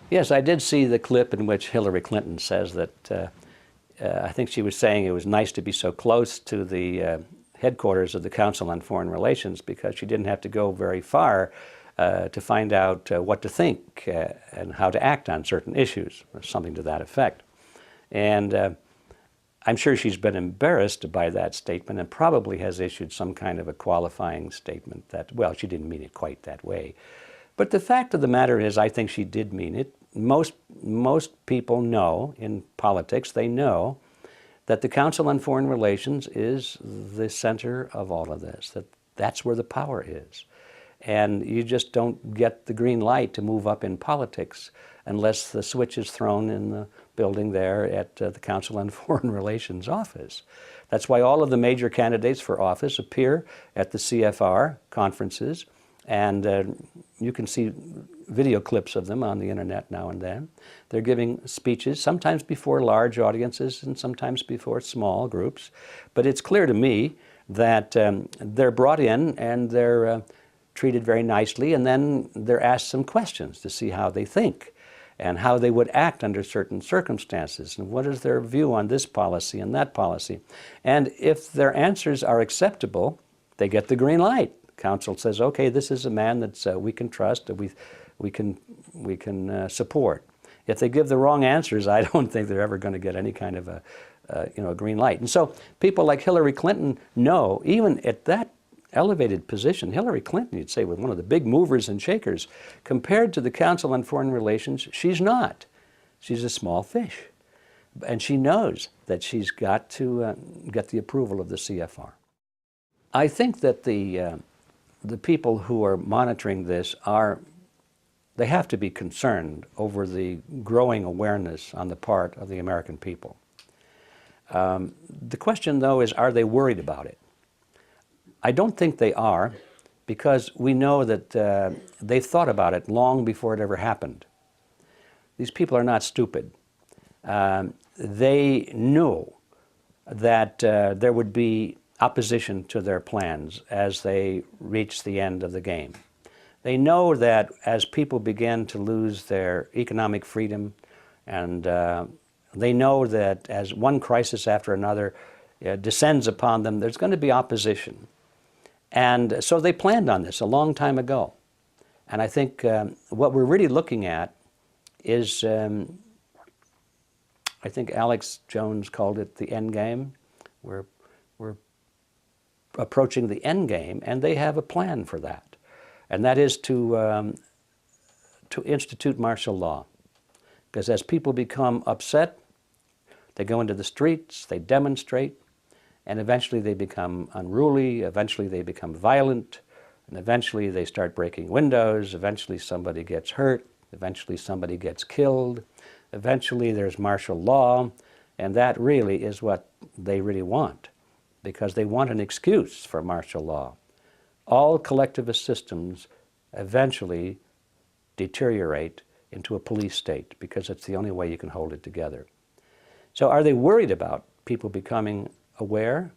Yes, I did see the clip in which Hillary Clinton says that, I think she was saying it was nice to be so close to the headquarters of the Council on Foreign Relations because she didn't have to go very far to find out what to think and how to act on certain issues, or something to that effect. And I'm sure she's been embarrassed by that statement and probably has issued some kind of a qualifying statement that, well, she didn't mean it quite that way. But the fact of the matter is, I think she did mean it. Most people know in politics, they know that the Council on Foreign Relations is the center of all of this, that's where the power is. And you just don't get the green light to move up in politics unless the switch is thrown in the building there at the Council on Foreign Relations office. That's why all of the major candidates for office appear at the CFR conferences, and you can see video clips of them on the internet now and then. They're giving speeches, sometimes before large audiences and sometimes before small groups. But it's clear to me that they're brought in and they're treated very nicely, and then they're asked some questions to see how they think and how they would act under certain circumstances, and what is their view on this policy and that policy. And if their answers are acceptable, they get the green light. Council says, okay, this is a man that we can trust, that we can support. If they give the wrong answers, I don't think they're ever going to get any kind of a green light. And so people like Hillary Clinton know, even at that elevated position, Hillary Clinton, you'd say, was one of the big movers and shakers. Compared to the Council on Foreign Relations, she's not. She's a small fish. And she knows that she's got to get the approval of the CFR. I think that the people who are monitoring this they have to be concerned over the growing awareness on the part of the American people. The question, though, is, are they worried about it? I don't think they are, because we know that they've thought about it long before it ever happened. These people are not stupid. They knew that there would be opposition to their plans as they reached the end of the game. They know that as people begin to lose their economic freedom, and they know that as one crisis after another descends upon them, there's going to be opposition. And so they planned on this a long time ago. And I think what we're really looking at is, I think Alex Jones called it the end game. We're approaching the end game, and they have a plan for that. And that is to institute martial law. Because as people become upset, they go into the streets, they demonstrate, and eventually they become unruly, eventually they become violent, and eventually they start breaking windows, eventually somebody gets hurt, eventually somebody gets killed, eventually there's martial law, and that really is what they really want, because they want an excuse for martial law. All collectivist systems eventually deteriorate into a police state, because it's the only way you can hold it together. So are they worried about people becoming aware?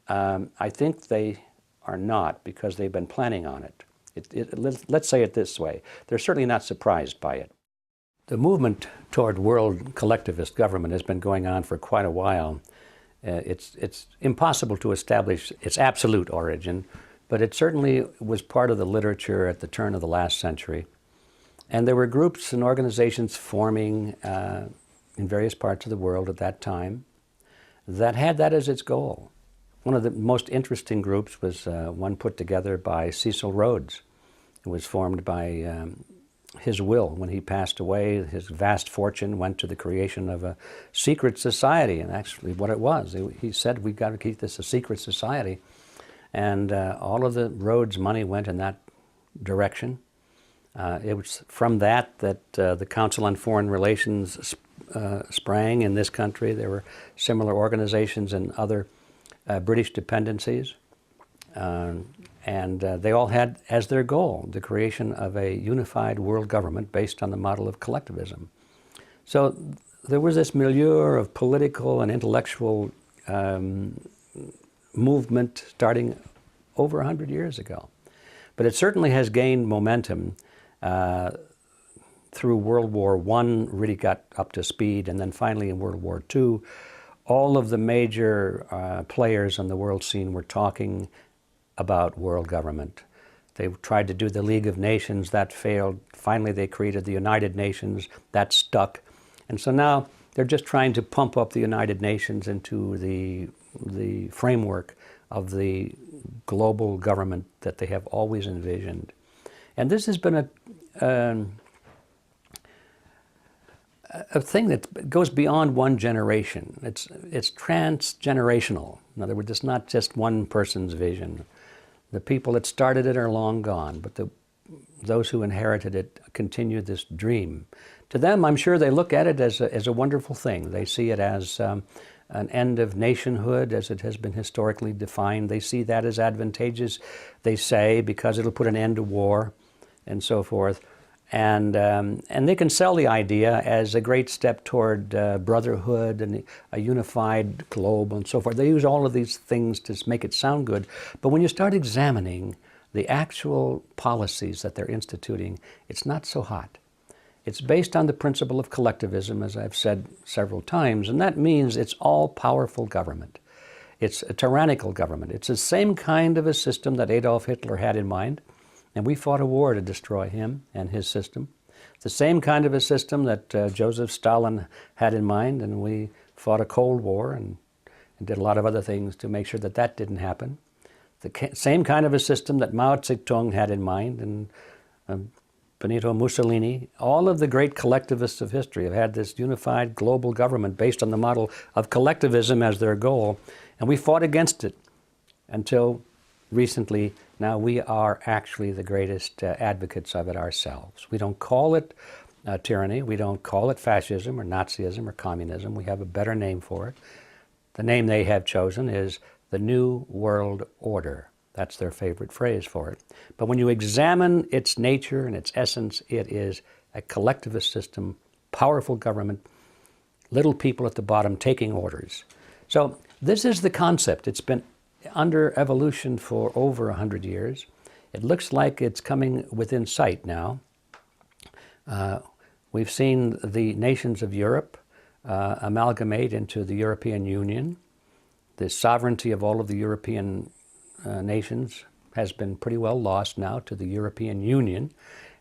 I think they are not, because they've been planning on it. Let's say it this way. They're certainly not surprised by it. The movement toward world collectivist government has been going on for quite a while. It's impossible to establish its absolute origin, but it certainly was part of the literature at the turn of the last century. And there were groups and organizations forming in various parts of the world at that time that had that as its goal. One of the most interesting groups was one put together by Cecil Rhodes. It was formed by his will. When he passed away, his vast fortune went to the creation of a secret society, and actually what it was. He said, we've got to keep this a secret society. And all of the Rhodes money went in that direction. It was from that the Council on Foreign Relations sprang in this country. There were similar organizations in other British dependencies. And they all had as their goal the creation of a unified world government based on the model of collectivism. So there was this milieu of political and intellectual movement starting over 100 years ago. But it certainly has gained momentum through World War I, really got up to speed, and then finally in World War II, all of the major players on the world scene were talking about world government. They tried to do the League of Nations, that failed. Finally they created the United Nations, that stuck. And so now they're just trying to pump up the United Nations into the framework of the global government that they have always envisioned. And this has been a thing that goes beyond one generation. It's transgenerational. In other words, it's not just one person's vision. The people that started it are long gone, but those who inherited it continue this dream. To them, I'm sure they look at it as a wonderful thing. They see it as an end of nationhood as it has been historically defined. They see that as advantageous, they say, because it'll put an end to war and so forth. And they can sell the idea as a great step toward brotherhood and a unified globe and so forth. They use all of these things to make it sound good. But when you start examining the actual policies that they're instituting, it's not so hot. It's based on the principle of collectivism, as I've said several times, and that means it's all-powerful government. It's a tyrannical government. It's the same kind of a system that Adolf Hitler had in mind, and we fought a war to destroy him and his system. It's the same kind of a system that Joseph Stalin had in mind, and we fought a Cold War and did a lot of other things to make sure that that didn't happen. The same kind of a system that Mao Zedong had in mind, and Benito Mussolini. All of the great collectivists of history have had this unified global government based on the model of collectivism as their goal, and we fought against it until recently. Now we are actually the greatest advocates of it ourselves. We don't call it tyranny. We don't call it fascism or Nazism or communism. We have a better name for it. The name they have chosen is the New World Order. That's their favorite phrase for it. But when you examine its nature and its essence, it is a collectivist system, powerful government, little people at the bottom taking orders. So this is the concept. It's been under evolution for over 100 years. It looks like it's coming within sight now. We've seen the nations of Europe amalgamate into the European Union. The sovereignty of all of the European nations has been pretty well lost now to the European Union,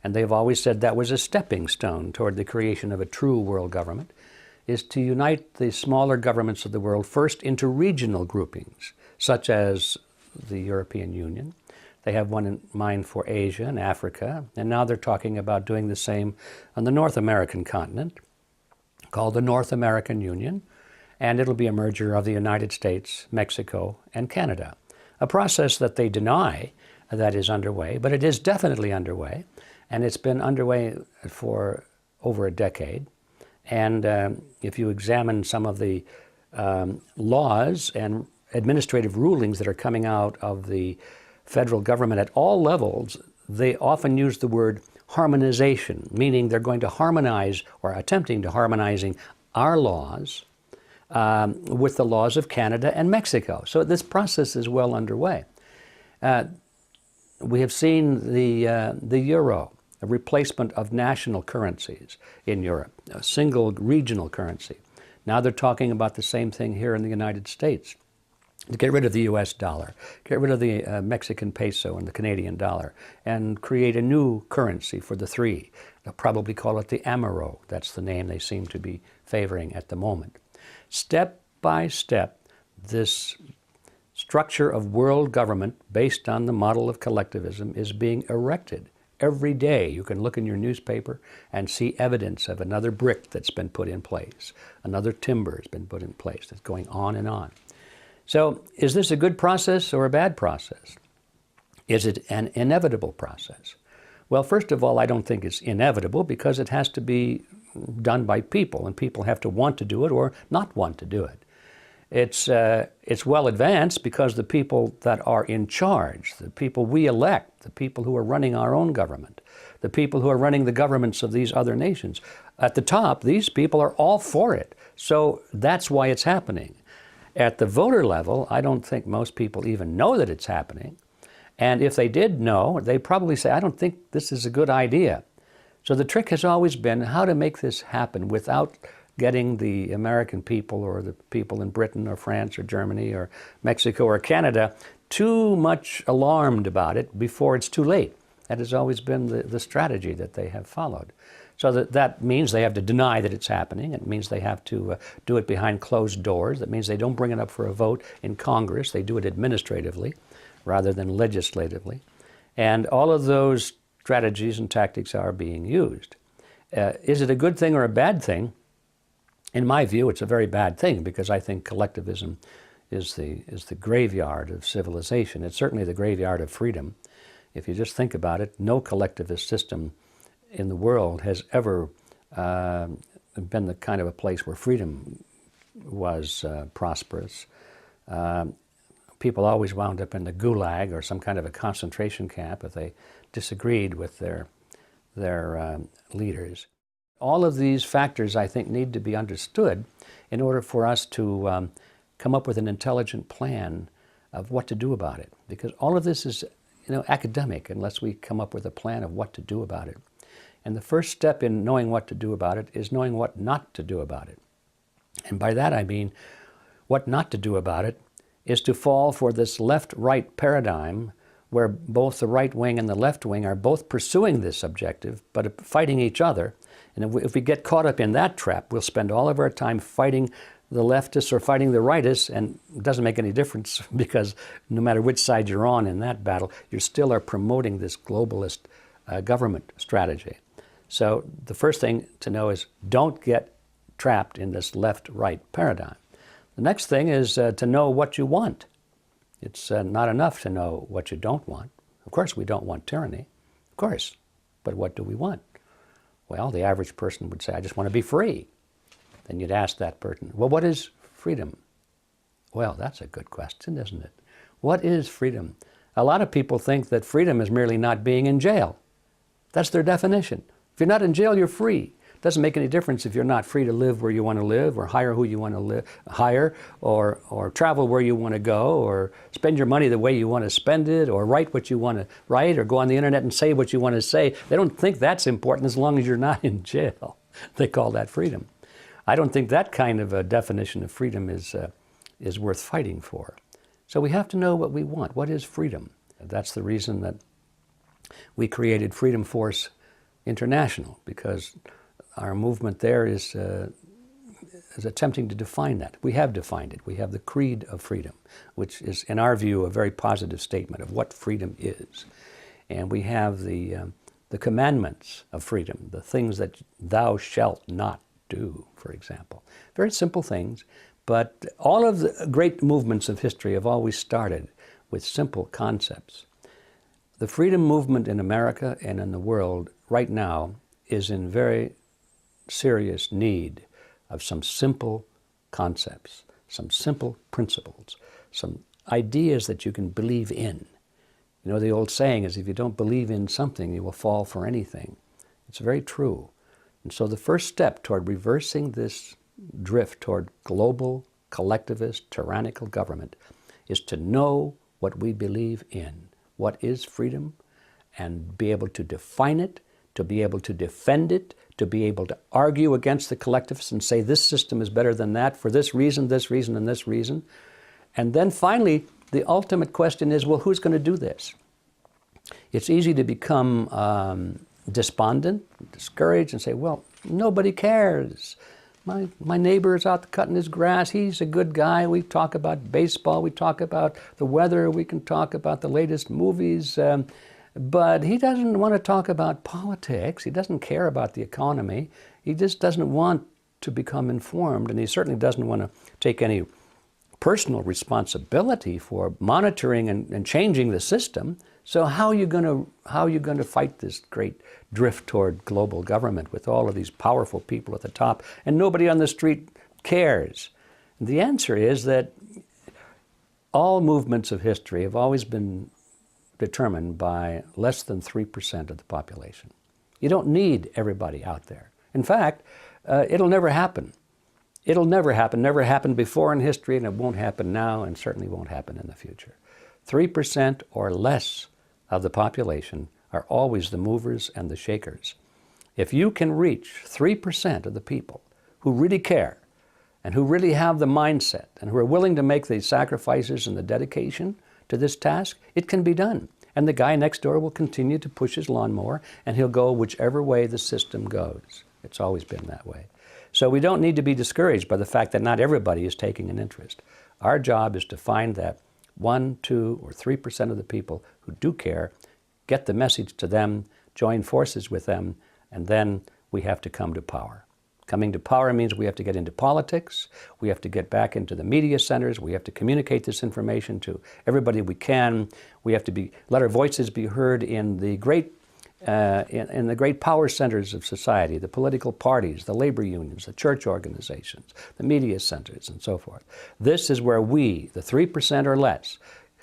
and they've always said that was a stepping stone toward the creation of a true world government, is to unite the smaller governments of the world first into regional groupings, such as the European Union. They have one in mind for Asia and Africa, and now they're talking about doing the same on the North American continent, called the North American Union, and it'll be a merger of the United States, Mexico, and Canada. A process that they deny that is underway, but it is definitely underway, and it's been underway for over a decade. And if you examine some of the laws and administrative rulings that are coming out of the federal government at all levels, they often use the word harmonization, meaning they're going to harmonize or attempting to harmonizing our laws with the laws of Canada and Mexico. So this process is well underway. We have seen the euro, a replacement of national currencies in Europe, a single regional currency. Now they're talking about the same thing here in the United States. To get rid of the US dollar, get rid of the Mexican peso and the Canadian dollar, and create a new currency for the three. They'll probably call it the Amero. That's the name they seem to be favoring at the moment. Step by step, this structure of world government based on the model of collectivism is being erected. Every day you can look in your newspaper and see evidence of another brick that's been put in place. Another timber has been put in place. It's going on and on. So is this a good process or a bad process? Is it an inevitable process? Well, first of all, I don't think it's inevitable because it has to be done by people, and people have to want to do it or not want to do it. It's well advanced because the people that are in charge, the people we elect, the people who are running our own government, the people who are running the governments of these other nations, at the top, these people are all for it. So that's why it's happening. At the voter level, I don't think most people even know that it's happening. And if they did know, they'd probably say, I don't think this is a good idea. So the trick has always been how to make this happen without getting the American people or the people in Britain or France or Germany or Mexico or Canada too much alarmed about it before it's too late. That has always been the strategy that they have followed. So that means they have to deny that it's happening. It means they have to do it behind closed doors. That means they don't bring it up for a vote in Congress. They do it administratively rather than legislatively. And all of those strategies and tactics are being used. Is it a good thing or a bad thing? In my view, it's a very bad thing because I think collectivism is the graveyard of civilization. It's certainly the graveyard of freedom. If you just think about it, no collectivist system in the world has ever been the kind of a place where freedom was prosperous. People always wound up in the gulag or some kind of a concentration camp if they disagreed with their leaders. All of these factors, I think, need to be understood in order for us to come up with an intelligent plan of what to do about it. Because all of this is, academic unless we come up with a plan of what to do about it. And the first step in knowing what to do about it is knowing what not to do about it. And by that I mean what not to do about it is to fall for this left-right paradigm where both the right wing and the left wing are both pursuing this objective but fighting each other. And if we get caught up in that trap, we'll spend all of our time fighting the leftists or fighting the rightists, and it doesn't make any difference because no matter which side you're on in that battle, you still are promoting this globalist government strategy. So the first thing to know is don't get trapped in this left-right paradigm. The next thing is to know what you want. It's not enough to know what you don't want. Of course, we don't want tyranny, of course, but what do we want? Well, the average person would say, I just want to be free. Then you'd ask that person, well, what is freedom? Well, that's a good question, isn't it? What is freedom? A lot of people think that freedom is merely not being in jail. That's their definition. If you're not in jail, you're free. It doesn't make any difference if you're not free to live where you want to live, or hire who you want to hire, or travel where you want to go, or spend your money the way you want to spend it, or write what you want to write, or go on the internet and say what you want to say. They don't think that's important as long as you're not in jail. They call that freedom. I don't think that kind of a definition of freedom is worth fighting for. So we have to know what we want. What is freedom? That's the reason that we created Freedom Force International, because our movement there is attempting to define that. We have defined it. We have the Creed of Freedom, which is, in our view, a very positive statement of what freedom is. And we have the commandments of freedom, the things that thou shalt not do, for example. Very simple things, but all of the great movements of history have always started with simple concepts. The freedom movement in America and in the world right now is in very serious need of some simple concepts, some simple principles, some ideas that you can believe in. You know, the old saying is, if you don't believe in something, you will fall for anything. It's very true. And so the first step toward reversing this drift toward global, collectivist, tyrannical government is to know what we believe in. What is freedom? And be able to define it, to be able to defend it, to be able to argue against the collectivists and say this system is better than that for this reason, and this reason. And then finally, the ultimate question is, well, who's going to do this? It's easy to become despondent, discouraged, and say, well, nobody cares. My neighbor is out cutting his grass. He's a good guy. We talk about baseball. We talk about the weather. We can talk about the latest movies. But he doesn't want to talk about politics. He doesn't care about the economy. He just doesn't want to become informed, and he certainly doesn't want to take any personal responsibility for monitoring and changing the system. So how are you going to fight this great drift toward global government with all of these powerful people at the top and nobody on the street cares? And the answer is that all movements of history have always been determined by less than 3% of the population. You don't need everybody out there. In fact, it'll never happen. It'll never happen. Never happened before in history, and it won't happen now, and certainly won't happen in the future. 3% or less of the population are always the movers and the shakers. If you can reach 3% of the people who really care and who really have the mindset and who are willing to make the sacrifices and the dedication to this task, it can be done. And the guy next door will continue to push his lawnmower, and he'll go whichever way the system goes. It's always been that way. So we don't need to be discouraged by the fact that not everybody is taking an interest. Our job is to find that 1, 2, or 3% of the people who do care, get the message to them, join forces with them, and then we have to come to power. Coming to power means we have to get into politics, we have to get back into the media centers, we have to communicate this information to everybody we can, we have to let our voices be heard in the great in the great power centers of society, the political parties, the labor unions, the church organizations, the media centers, and so forth. This is where we, the 3% or less,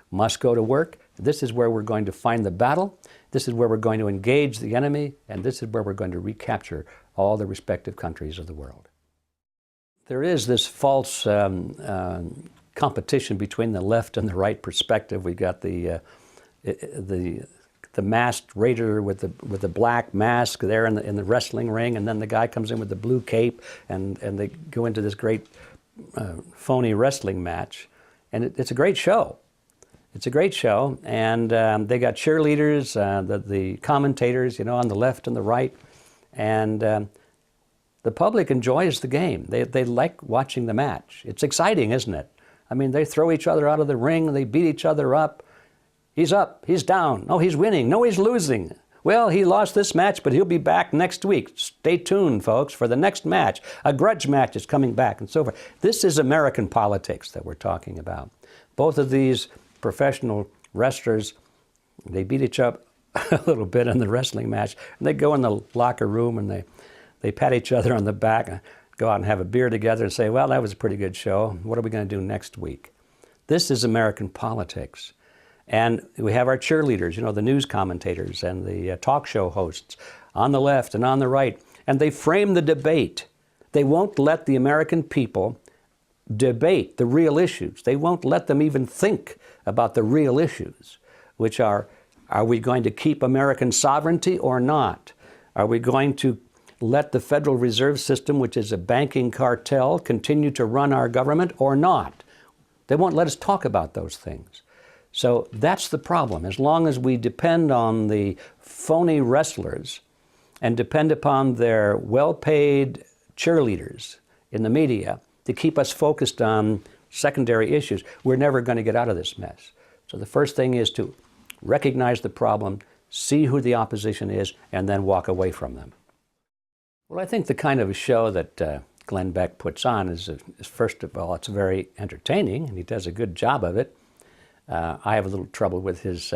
must go to work. This is where we're going to find the battle. This is where we're going to engage the enemy, and this is where we're going to recapture all the respective countries of the world. There is this false competition between the left and the right perspective. We've got the masked raider with the black mask there in the wrestling ring, and then the guy comes in with the blue cape, and they go into this great phony wrestling match, and it's a great show. It's a great show, and they got cheerleaders, the commentators, on the left and the right, and the public enjoys the game. They like watching the match. It's exciting, isn't it? I mean, they throw each other out of the ring, they beat each other up. He's up, he's down, no, he's winning, no, he's losing. Well, he lost this match, but he'll be back next week. Stay tuned, folks, for the next match. A grudge match is coming back, and so forth. This is American politics that we're talking about. Both of these professional wrestlers, they beat each up a little bit in the wrestling match, and they go in the locker room and they pat each other on the back and go out and have a beer together and say, well, that was a pretty good show. What are we going to do next week? This is American politics. And we have our cheerleaders, the news commentators and the talk show hosts on the left and on the right, and they frame the debate. They won't let the American people debate the real issues. They won't let them even think about the real issues, which are we going to keep American sovereignty or not? Are we going to let the Federal Reserve System, which is a banking cartel, continue to run our government or not? They won't let us talk about those things. So that's the problem. As long as we depend on the phony wrestlers and depend upon their well-paid cheerleaders in the media to keep us focused on secondary issues, we're never going to get out of this mess. So the first thing is to recognize the problem, see who the opposition is, and then walk away from them. Well, I think the kind of a show that Glenn Beck puts on is first of all, it's very entertaining, and he does a good job of it. I have a little trouble with his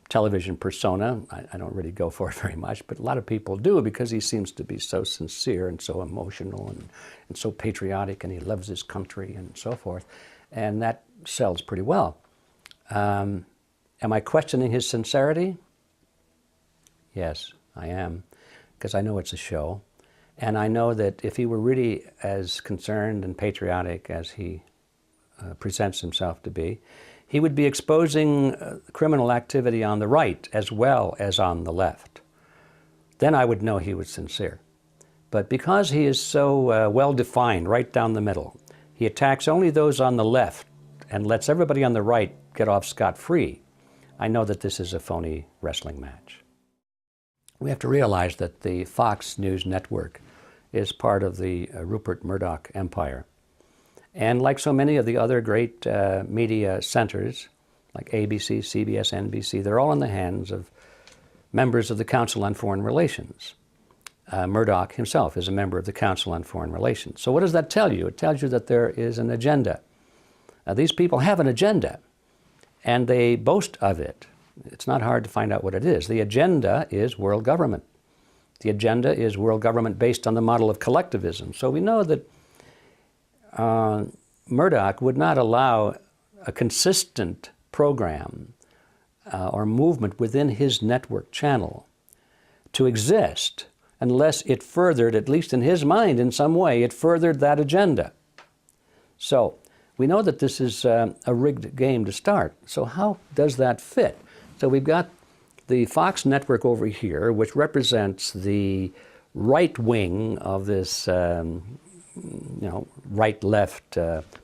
television persona. I don't really go for it very much, but a lot of people do because he seems to be so sincere and so emotional and so patriotic, and he loves his country and so forth, and that sells pretty well. Am I questioning his sincerity? Yes, I am, because I know it's a show, and I know that if he were really as concerned and patriotic as he presents himself to be, he would be exposing criminal activity on the right as well as on the left. Then I would know he was sincere. But because he is so well-defined right down the middle, he attacks only those on the left and lets everybody on the right get off scot-free. I know that this is a phony wrestling match. We have to realize that the Fox News network is part of the Rupert Murdoch empire. And like so many of the other great media centers, like ABC, CBS, NBC, they're all in the hands of members of the Council on Foreign Relations. Murdoch himself is a member of the Council on Foreign Relations. So what does that tell you? It tells you that there is an agenda. These people have an agenda, and they boast of it. It's not hard to find out what it is. The agenda is world government. The agenda is world government based on the model of collectivism. So we know that Murdoch would not allow a consistent program or movement within his network channel to exist unless it furthered, at least in his mind in some way, it furthered that agenda. So we know that this is a rigged game to start. So how does that fit? So we've got the Fox network over here, which represents the right wing of this right-left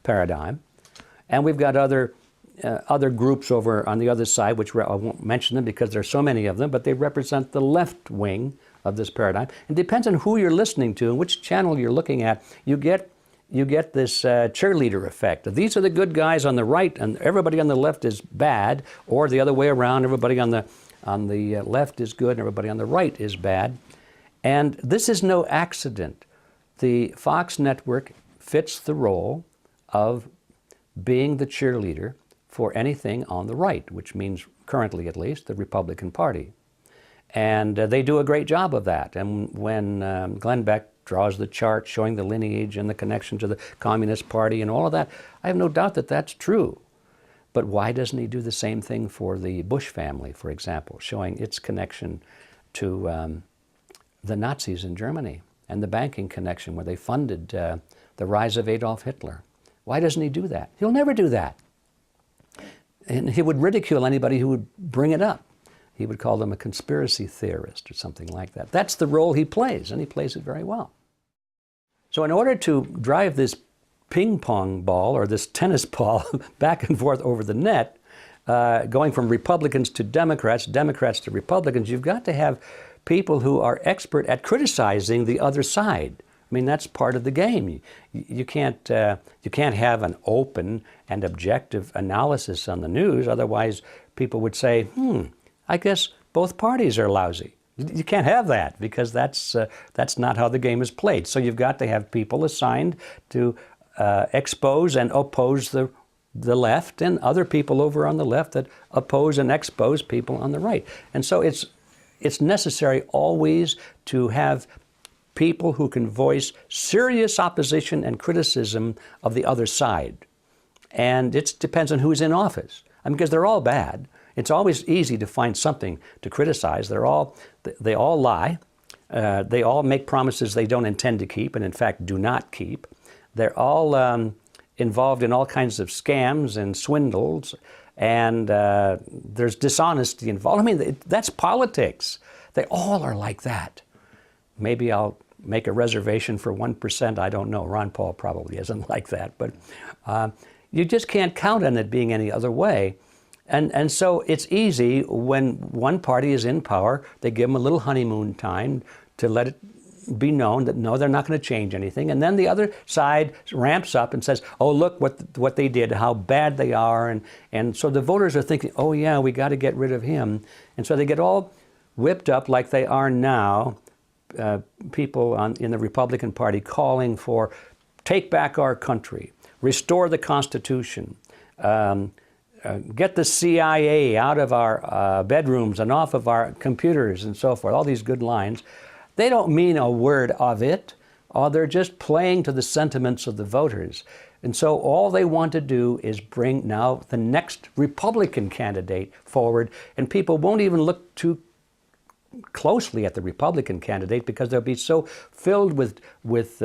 paradigm. And we've got other groups over on the other side, which I won't mention them because there's so many of them, but they represent the left wing of this paradigm. It depends on who you're listening to and which channel you're looking at. You get this cheerleader effect. These are the good guys on the right, and everybody on the left is bad, or the other way around, everybody on the left is good and everybody on the right is bad. And this is no accident. The Fox network fits the role of being the cheerleader for anything on the right, which means currently at least the Republican Party. And they do a great job of that. And when Glenn Beck draws the chart showing the lineage and the connection to the Communist Party and all of that, I have no doubt that that's true. But why doesn't he do the same thing for the Bush family, for example, showing its connection to the Nazis in Germany and the banking connection where they funded the rise of Adolf Hitler? Why doesn't he do that? He'll never do that. And he would ridicule anybody who would bring it up. He would call them a conspiracy theorist or something like that. That's the role he plays, and he plays it very well. So in order to drive this ping pong ball or this tennis ball back and forth over the net, going from Republicans to Democrats, Democrats to Republicans, you've got to have people who are expert at criticizing the other side. I mean, that's part of the game. You can't have an open and objective analysis on the news. Otherwise, people would say, I guess both parties are lousy. You can't have that because that's not how the game is played. So you've got to have people assigned to expose and oppose the left, and other people over on the left that oppose and expose people on the right. And so it's necessary always to have people who can voice serious opposition and criticism of the other side. And it depends on who's in office. I mean, because they're all bad. It's always easy to find something to criticize. They all lie. They all make promises they don't intend to keep and in fact do not keep. They're all involved in all kinds of scams and swindles, and there's dishonesty involved. I mean, that's politics. They all are like that. Maybe I'll make a reservation for 1%. I don't know. Ron Paul probably isn't like that. But you just can't count on it being any other way. And so it's easy when one party is in power, they give them a little honeymoon time to let it be known that no, they're not going to change anything. And then the other side ramps up and says, oh, look what they did, how bad they are. And so the voters are thinking, oh, yeah, we got to get rid of him. And so they get all whipped up like they are now, people in the Republican Party calling for take back our country, restore the Constitution, get the CIA out of our bedrooms and off of our computers and so forth, all these good lines. They don't mean a word of it, or they're just playing to the sentiments of the voters. And so all they want to do is bring now the next Republican candidate forward, and people won't even look too closely at the Republican candidate because they'll be so filled with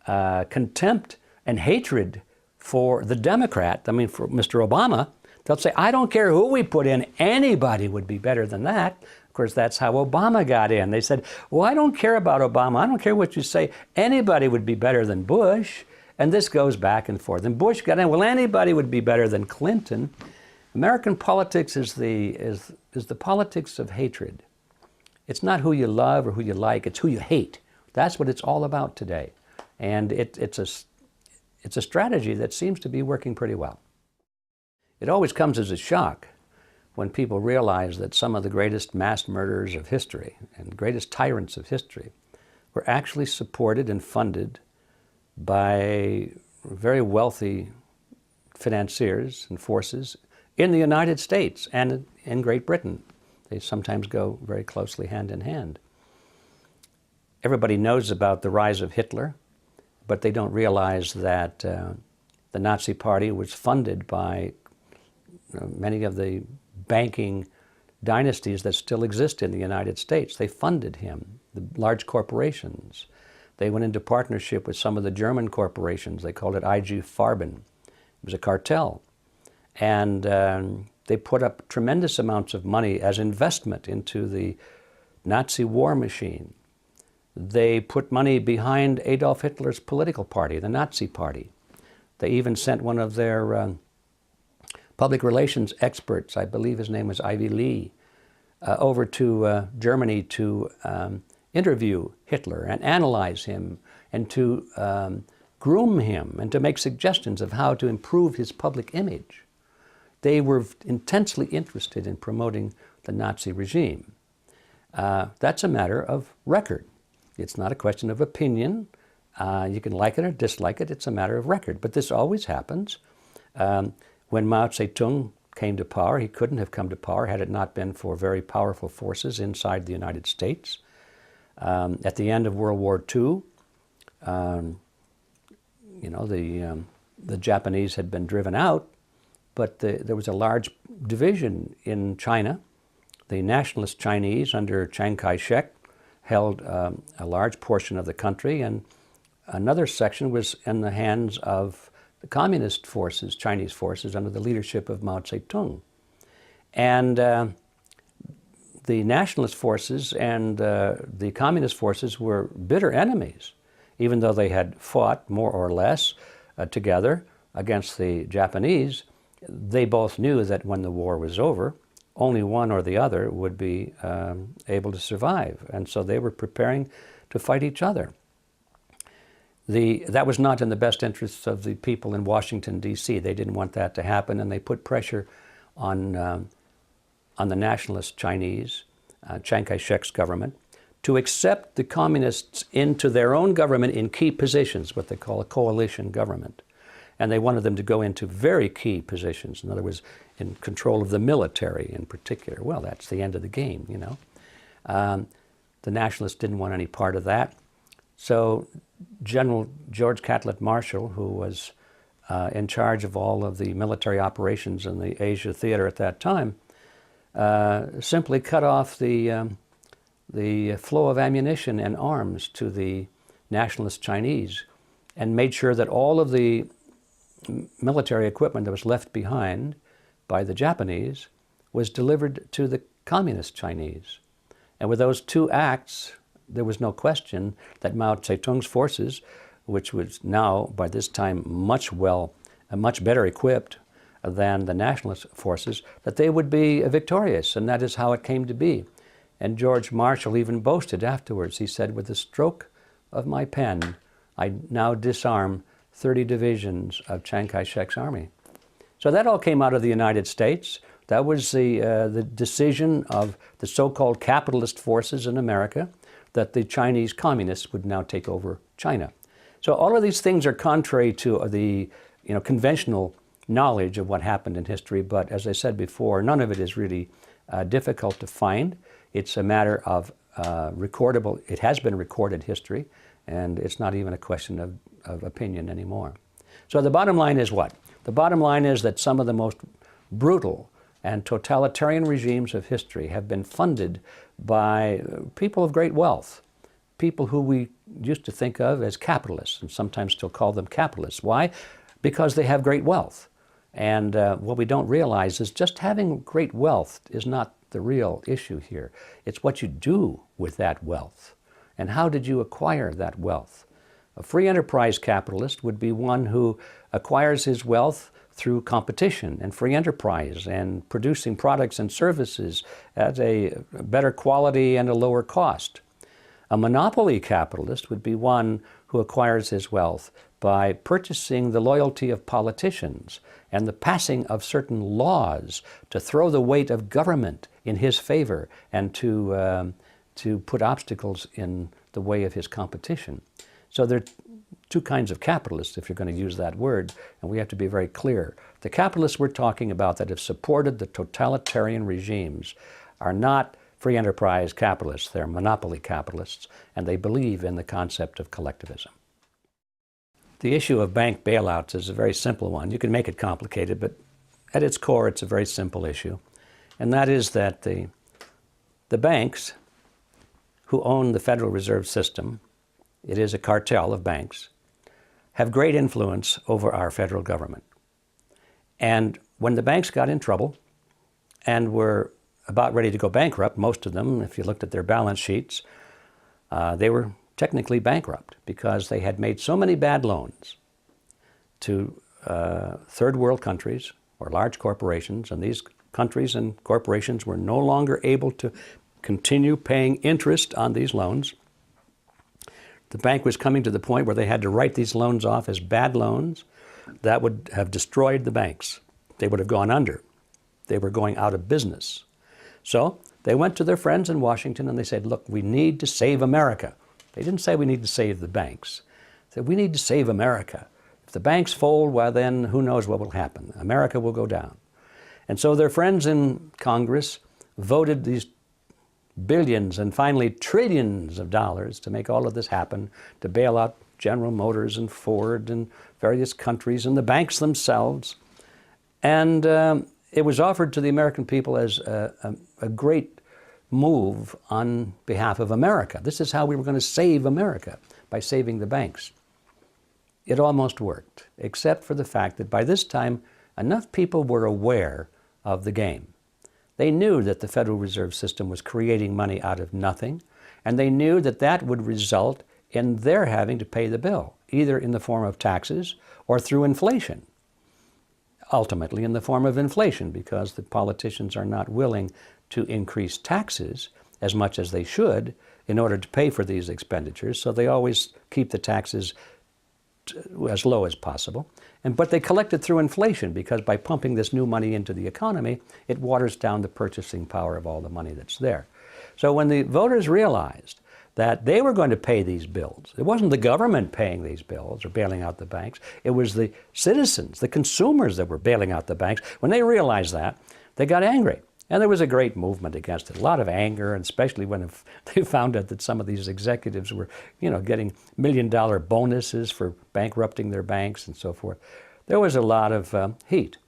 contempt and hatred for the Democrat, I mean for Mr. Obama. They'll say, I don't care who we put in, anybody would be better than that. Of course, that's how Obama got in. They said, well, I don't care about Obama. I don't care what you say. Anybody would be better than Bush. And this goes back and forth. And Bush got in, well, anybody would be better than Clinton. American politics is the politics of hatred. It's not who you love or who you like, it's who you hate. That's what it's all about today. And it's a strategy that seems to be working pretty well. It always comes as a shock when people realize that some of the greatest mass murderers of history and greatest tyrants of history were actually supported and funded by very wealthy financiers and forces in the United States and in Great Britain. They sometimes go very closely hand in hand. Everybody knows about the rise of Hitler, but they don't realize that the Nazi Party was funded by many of the banking dynasties that still exist in the United States. They funded him, the large corporations. They went into partnership with some of the German corporations. They called it IG Farben. It was a cartel. And they put up tremendous amounts of money as investment into the Nazi war machine. They put money behind Adolf Hitler's political party, the Nazi Party. They even sent one of their public relations experts, I believe his name was Ivy Lee, over to Germany to interview Hitler and analyze him and to groom him and to make suggestions of how to improve his public image. They were intensely interested in promoting the Nazi regime. That's a matter of record. It's not a question of opinion. You can like it or dislike it. It's a matter of record. But this always happens. When Mao Zedong came to power, he couldn't have come to power had it not been for very powerful forces inside the United States. At the end of World War II, the Japanese had been driven out, but there was a large division in China. The nationalist Chinese under Chiang Kai-shek held a large portion of the country, and another section was in the hands of the communist forces, Chinese forces, under the leadership of Mao Zedong. And the nationalist forces and the communist forces were bitter enemies, even though they had fought more or less together against the Japanese. They both knew that when the war was over, only one or the other would be able to survive. And so they were preparing to fight each other. That was not in the best interests of the people in Washington, D.C. They didn't want that to happen, and they put pressure on the nationalist Chinese, Chiang Kai-shek's government, to accept the communists into their own government in key positions, what they call a coalition government. And they wanted them to go into very key positions. In other words, in control of the military in particular. Well, that's the end of the game, you know. The nationalists didn't want any part of that. So General George Catlett Marshall, who was in charge of all of the military operations in the Asia theater at that time, simply cut off the flow of ammunition and arms to the nationalist Chinese and made sure that all of the military equipment that was left behind by the Japanese was delivered to the communist Chinese. And with those two acts, there was no question that Mao Zedong's forces, which was now by this time much better equipped than the nationalist forces, that they would be victorious, and that is how it came to be. And George Marshall even boasted afterwards. He said, "With the stroke of my pen, I now disarm 30 divisions of Chiang Kai-shek's army." So that all came out of the United States. That was the decision of the so-called capitalist forces in America, that the Chinese communists would now take over China. So all of these things are contrary to the conventional knowledge of what happened in history, but as I said before, none of it is really difficult to find. It's a matter of recordable, it has been recorded history, and it's not even a question of opinion anymore. So the bottom line is what? The bottom line is that some of the most brutal and totalitarian regimes of history have been funded by people of great wealth, people who we used to think of as capitalists, and sometimes still call them capitalists. Why? Because they have great wealth. And what we don't realize is just having great wealth is not the real issue here. It's what you do with that wealth. And how did you acquire that wealth? A free enterprise capitalist would be one who acquires his wealth through competition and free enterprise and producing products and services at a better quality and a lower cost. A monopoly capitalist would be one who acquires his wealth by purchasing the loyalty of politicians and the passing of certain laws to throw the weight of government in his favor and to put obstacles in the way of his competition. So there are two kinds of capitalists, if you're going to use that word, and we have to be very clear. The capitalists we're talking about that have supported the totalitarian regimes are not free enterprise capitalists, they're monopoly capitalists, and they believe in the concept of collectivism. The issue of bank bailouts is a very simple one. You can make it complicated, but at its core, it's a very simple issue. And that is that the banks who own the Federal Reserve System, it is a cartel of banks, have great influence over our federal government. And when the banks got in trouble and were about ready to go bankrupt, most of them, if you looked at their balance sheets, they were technically bankrupt because they had made so many bad loans to third world countries or large corporations, and these countries and corporations were no longer able to continue paying interest on these loans. The bank was coming to the point where they had to write these loans off as bad loans. That would have destroyed the banks. They would have gone under. They were going out of business. So they went to their friends in Washington and they said, look, we need to save America. They didn't say we need to save the banks. They said, we need to save America. If the banks fold, well then who knows what will happen. America will go down. And so their friends in Congress voted these billions and finally trillions of dollars to make all of this happen, to bail out General Motors and Ford and various countries and the banks themselves. And it was offered to the American people as a great move on behalf of America. This is how we were going to save America, by saving the banks. It almost worked, except for the fact that by this time, enough people were aware of the game. They knew that the Federal Reserve System was creating money out of nothing, and they knew that that would result in their having to pay the bill, either in the form of taxes or through inflation. Ultimately in the form of inflation, because the politicians are not willing to increase taxes as much as they should in order to pay for these expenditures, so they always keep the taxes as low as possible. But they collect it through inflation, because by pumping this new money into the economy, it waters down the purchasing power of all the money that's there. So when the voters realized that they were going to pay these bills, it wasn't the government paying these bills or bailing out the banks, it was the citizens, the consumers that were bailing out the banks. When they realized that, they got angry. And there was a great movement against it, a lot of anger, and especially when they found out that some of these executives were, getting million-dollar bonuses for bankrupting their banks and so forth. There was a lot of heat.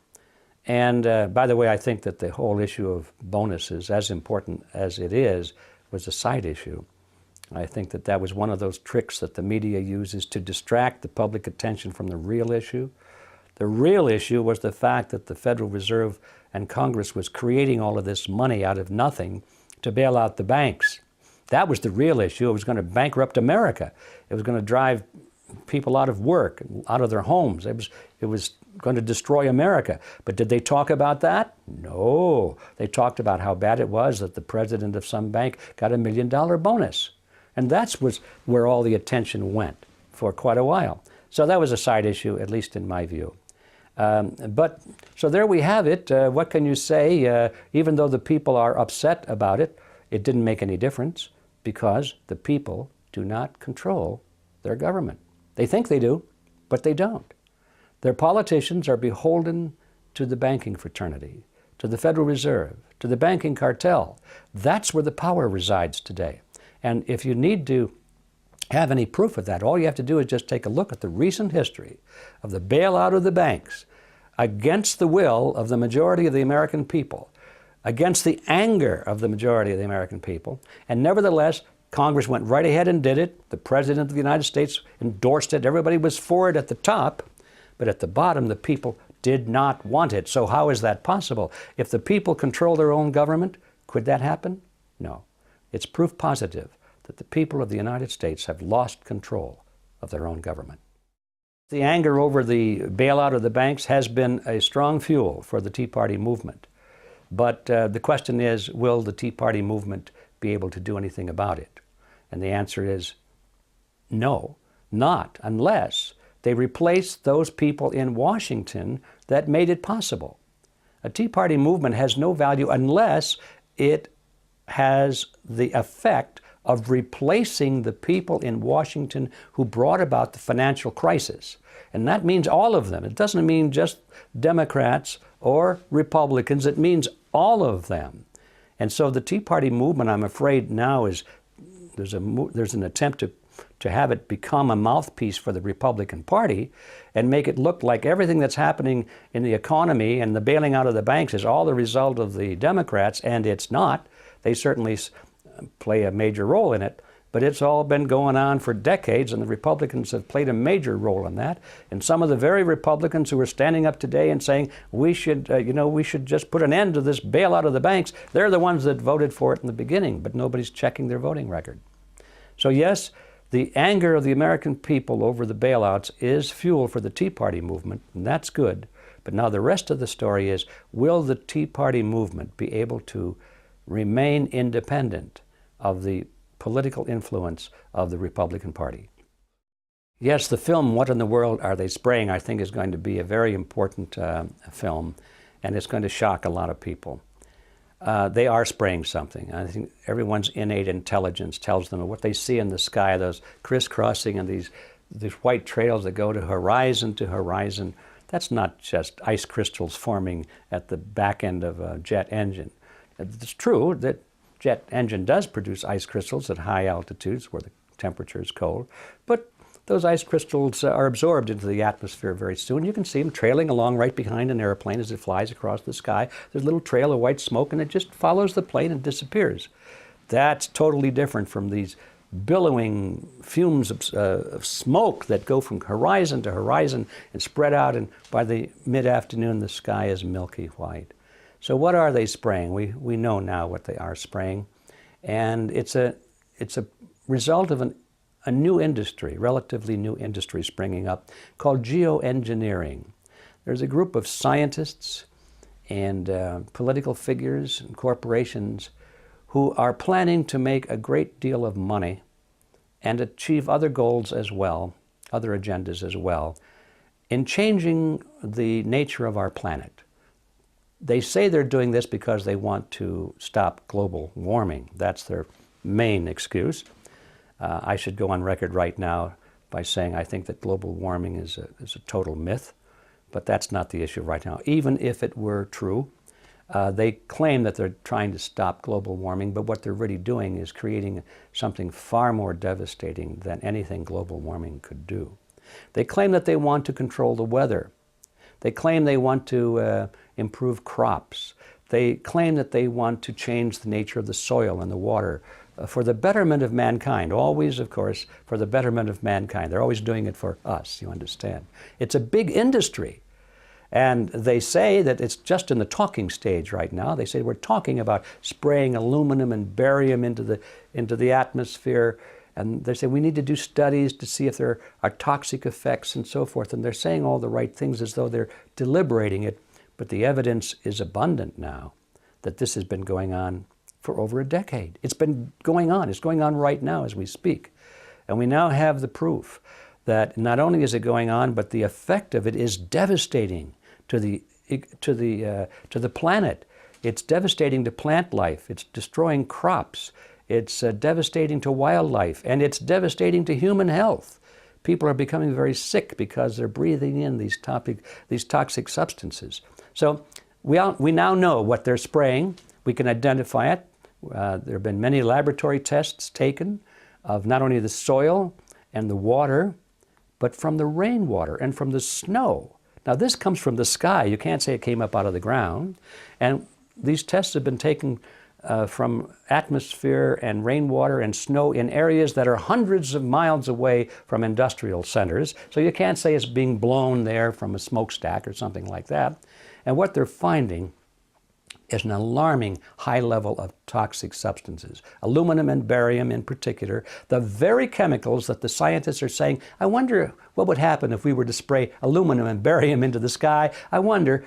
And by the way, I think that the whole issue of bonuses, as important as it is, was a side issue. I think that that was one of those tricks that the media uses to distract the public attention from the real issue. The real issue was the fact that the Federal Reserve and Congress was creating all of this money out of nothing to bail out the banks. That was the real issue. It was going to bankrupt America. It was going to drive people out of work, out of their homes. It was going to destroy America. But did they talk about that? No. They talked about how bad it was that the president of some bank got $1 million bonus. And that's where all the attention went for quite a while. So that was a side issue, at least in my view. So there we have it. What can you say? Even though the people are upset about it, it didn't make any difference, because the people do not control their government. They think they do, but they don't. Their politicians are beholden to the banking fraternity, to the Federal Reserve, to the banking cartel. That's where the power resides today. And if you need to have any proof of that, all you have to do is just take a look at the recent history of the bailout of the banks against the will of the majority of the American people, against the anger of the majority of the American people. And nevertheless, Congress went right ahead and did it. The President of the United States endorsed it. Everybody was for it at the top, but at the bottom, the people did not want it. So how is that possible? If the people control their own government, could that happen? No. It's proof positive that the people of the United States have lost control of their own government. The anger over the bailout of the banks has been a strong fuel for the Tea Party movement. But the question is, will the Tea Party movement be able to do anything about it? And the answer is no, not unless they replace those people in Washington that made it possible. A Tea Party movement has no value unless it has the effect of replacing the people in Washington who brought about the financial crisis. And that means all of them. It doesn't mean just Democrats or Republicans. It means all of them. And so the Tea Party movement, I'm afraid now, is there's an attempt to have it become a mouthpiece for the Republican Party and make it look like everything that's happening in the economy and the bailing out of the banks is all the result of the Democrats, and it's not. They certainly play a major role in it, but it's all been going on for decades, and the Republicans have played a major role in that. And some of the very Republicans who are standing up today and saying we should just put an end to this bailout of the banks, they're the ones that voted for it in the beginning, but nobody's checking their voting record. So yes, the anger of the American people over the bailouts is fuel for the Tea Party movement, and that's good. But now the rest of the story is, will the Tea Party movement be able to remain independent of the political influence of the Republican Party? Yes, the film, What in the World Are They Spraying?, I think is going to be a very important film, and it's going to shock a lot of people. They are spraying something. I think everyone's innate intelligence tells them what they see in the sky, those crisscrossing and these these white trails that go to horizon, that's not just ice crystals forming at the back end of a jet engine. It's true that jet engine does produce ice crystals at high altitudes where the temperature is cold, but those ice crystals are absorbed into the atmosphere very soon. You can see them trailing along right behind an airplane as it flies across the sky. There's a little trail of white smoke, and it just follows the plane and disappears. That's totally different from these billowing fumes of smoke that go from horizon to horizon and spread out, and by the mid-afternoon the sky is milky white. So what are they spraying? We know now what they are spraying, and it's a result of a new industry, relatively new industry springing up called geoengineering. There's a group of scientists and political figures and corporations who are planning to make a great deal of money and achieve other goals as well, other agendas as well, in changing the nature of our planet. They say they're doing this because they want to stop global warming. That's their main excuse. I should go on record right now by saying I think that global warming is a total myth, but that's not the issue right now. Even if it were true, they claim that they're trying to stop global warming, but what they're really doing is creating something far more devastating than anything global warming could do. They claim that they want to control the weather. They claim they want to improve crops. They claim that they want to change the nature of the soil and the water for the betterment of mankind. Always, of course, for the betterment of mankind. They're always doing it for us, you understand. It's a big industry. And they say that it's just in the talking stage right now. They say we're talking about spraying aluminum and barium into the atmosphere. And they say we need to do studies to see if there are toxic effects and so forth. And they're saying all the right things as though they're deliberating it. But the evidence is abundant now that this has been going on for over a decade. It's been going on. It's going on right now as we speak. And we now have the proof that not only is it going on, but the effect of it is devastating to the planet. It's devastating to plant life. It's destroying crops. It's devastating to wildlife, and it's devastating to human health. People are becoming very sick because they're breathing in these toxic substances. So we now know what they're spraying. We can identify it. There have been many laboratory tests taken of not only the soil and the water, but from the rainwater and from the snow. Now this comes from the sky. You can't say it came up out of the ground. And these tests have been taken from atmosphere and rainwater and snow in areas that are hundreds of miles away from industrial centers. So you can't say it's being blown there from a smokestack or something like that. And what they're finding is an alarming high level of toxic substances, aluminum and barium in particular, the very chemicals that the scientists are saying, I wonder what would happen if we were to spray aluminum and barium into the sky. I wonder,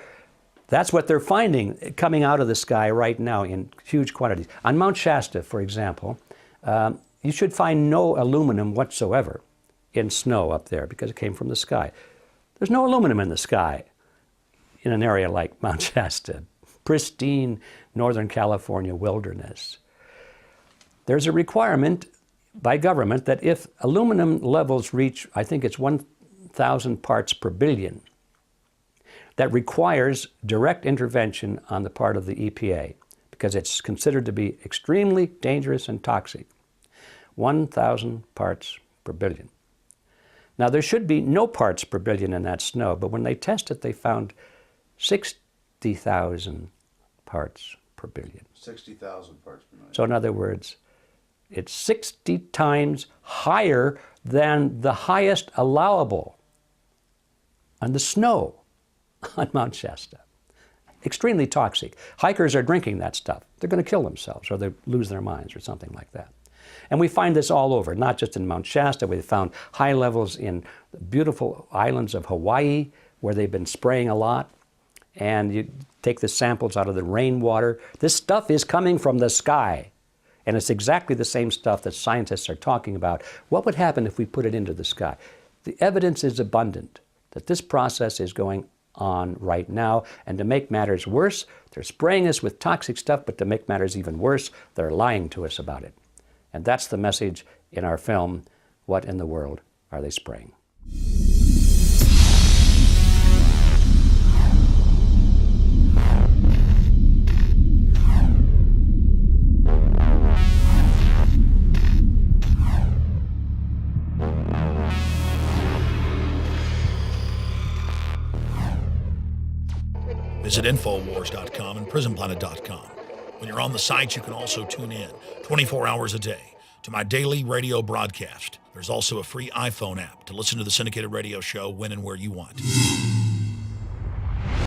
that's what they're finding coming out of the sky right now in huge quantities. On Mount Shasta, for example, you should find no aluminum whatsoever in snow up there because it came from the sky. There's no aluminum in the sky in an area like Mount Shasta. Pristine Northern California wilderness. There's a requirement by government that if aluminum levels reach, I think it's 1,000 parts per billion, that requires direct intervention on the part of the EPA because it's considered to be extremely dangerous and toxic. 1,000 parts per billion. Now there should be no parts per billion in that snow, but when they tested, they found 60,000 parts per billion. 60,000 parts per million. So in other words, it's 60 times higher than the highest allowable on the snow on Mount Shasta. Extremely toxic. Hikers are drinking that stuff. They're going to kill themselves or they lose their minds or something like that. And we find this all over, not just in Mount Shasta. We found high levels in the beautiful islands of Hawaii where they've been spraying a lot. And you take the samples out of the rainwater. This stuff is coming from the sky. And it's exactly the same stuff that scientists are talking about. What would happen if we put it into the sky? The evidence is abundant that this process is going on right now. And to make matters worse, they're spraying us with toxic stuff, but to make matters even worse, they're lying to us about it. And that's the message in our film, What in the World are they spraying? Visit Infowars.com and PrisonPlanet.com. When you're on the sites, you can also tune in 24 hours a day to my daily radio broadcast. There's also a free iPhone app to listen to the syndicated radio show when and where you want.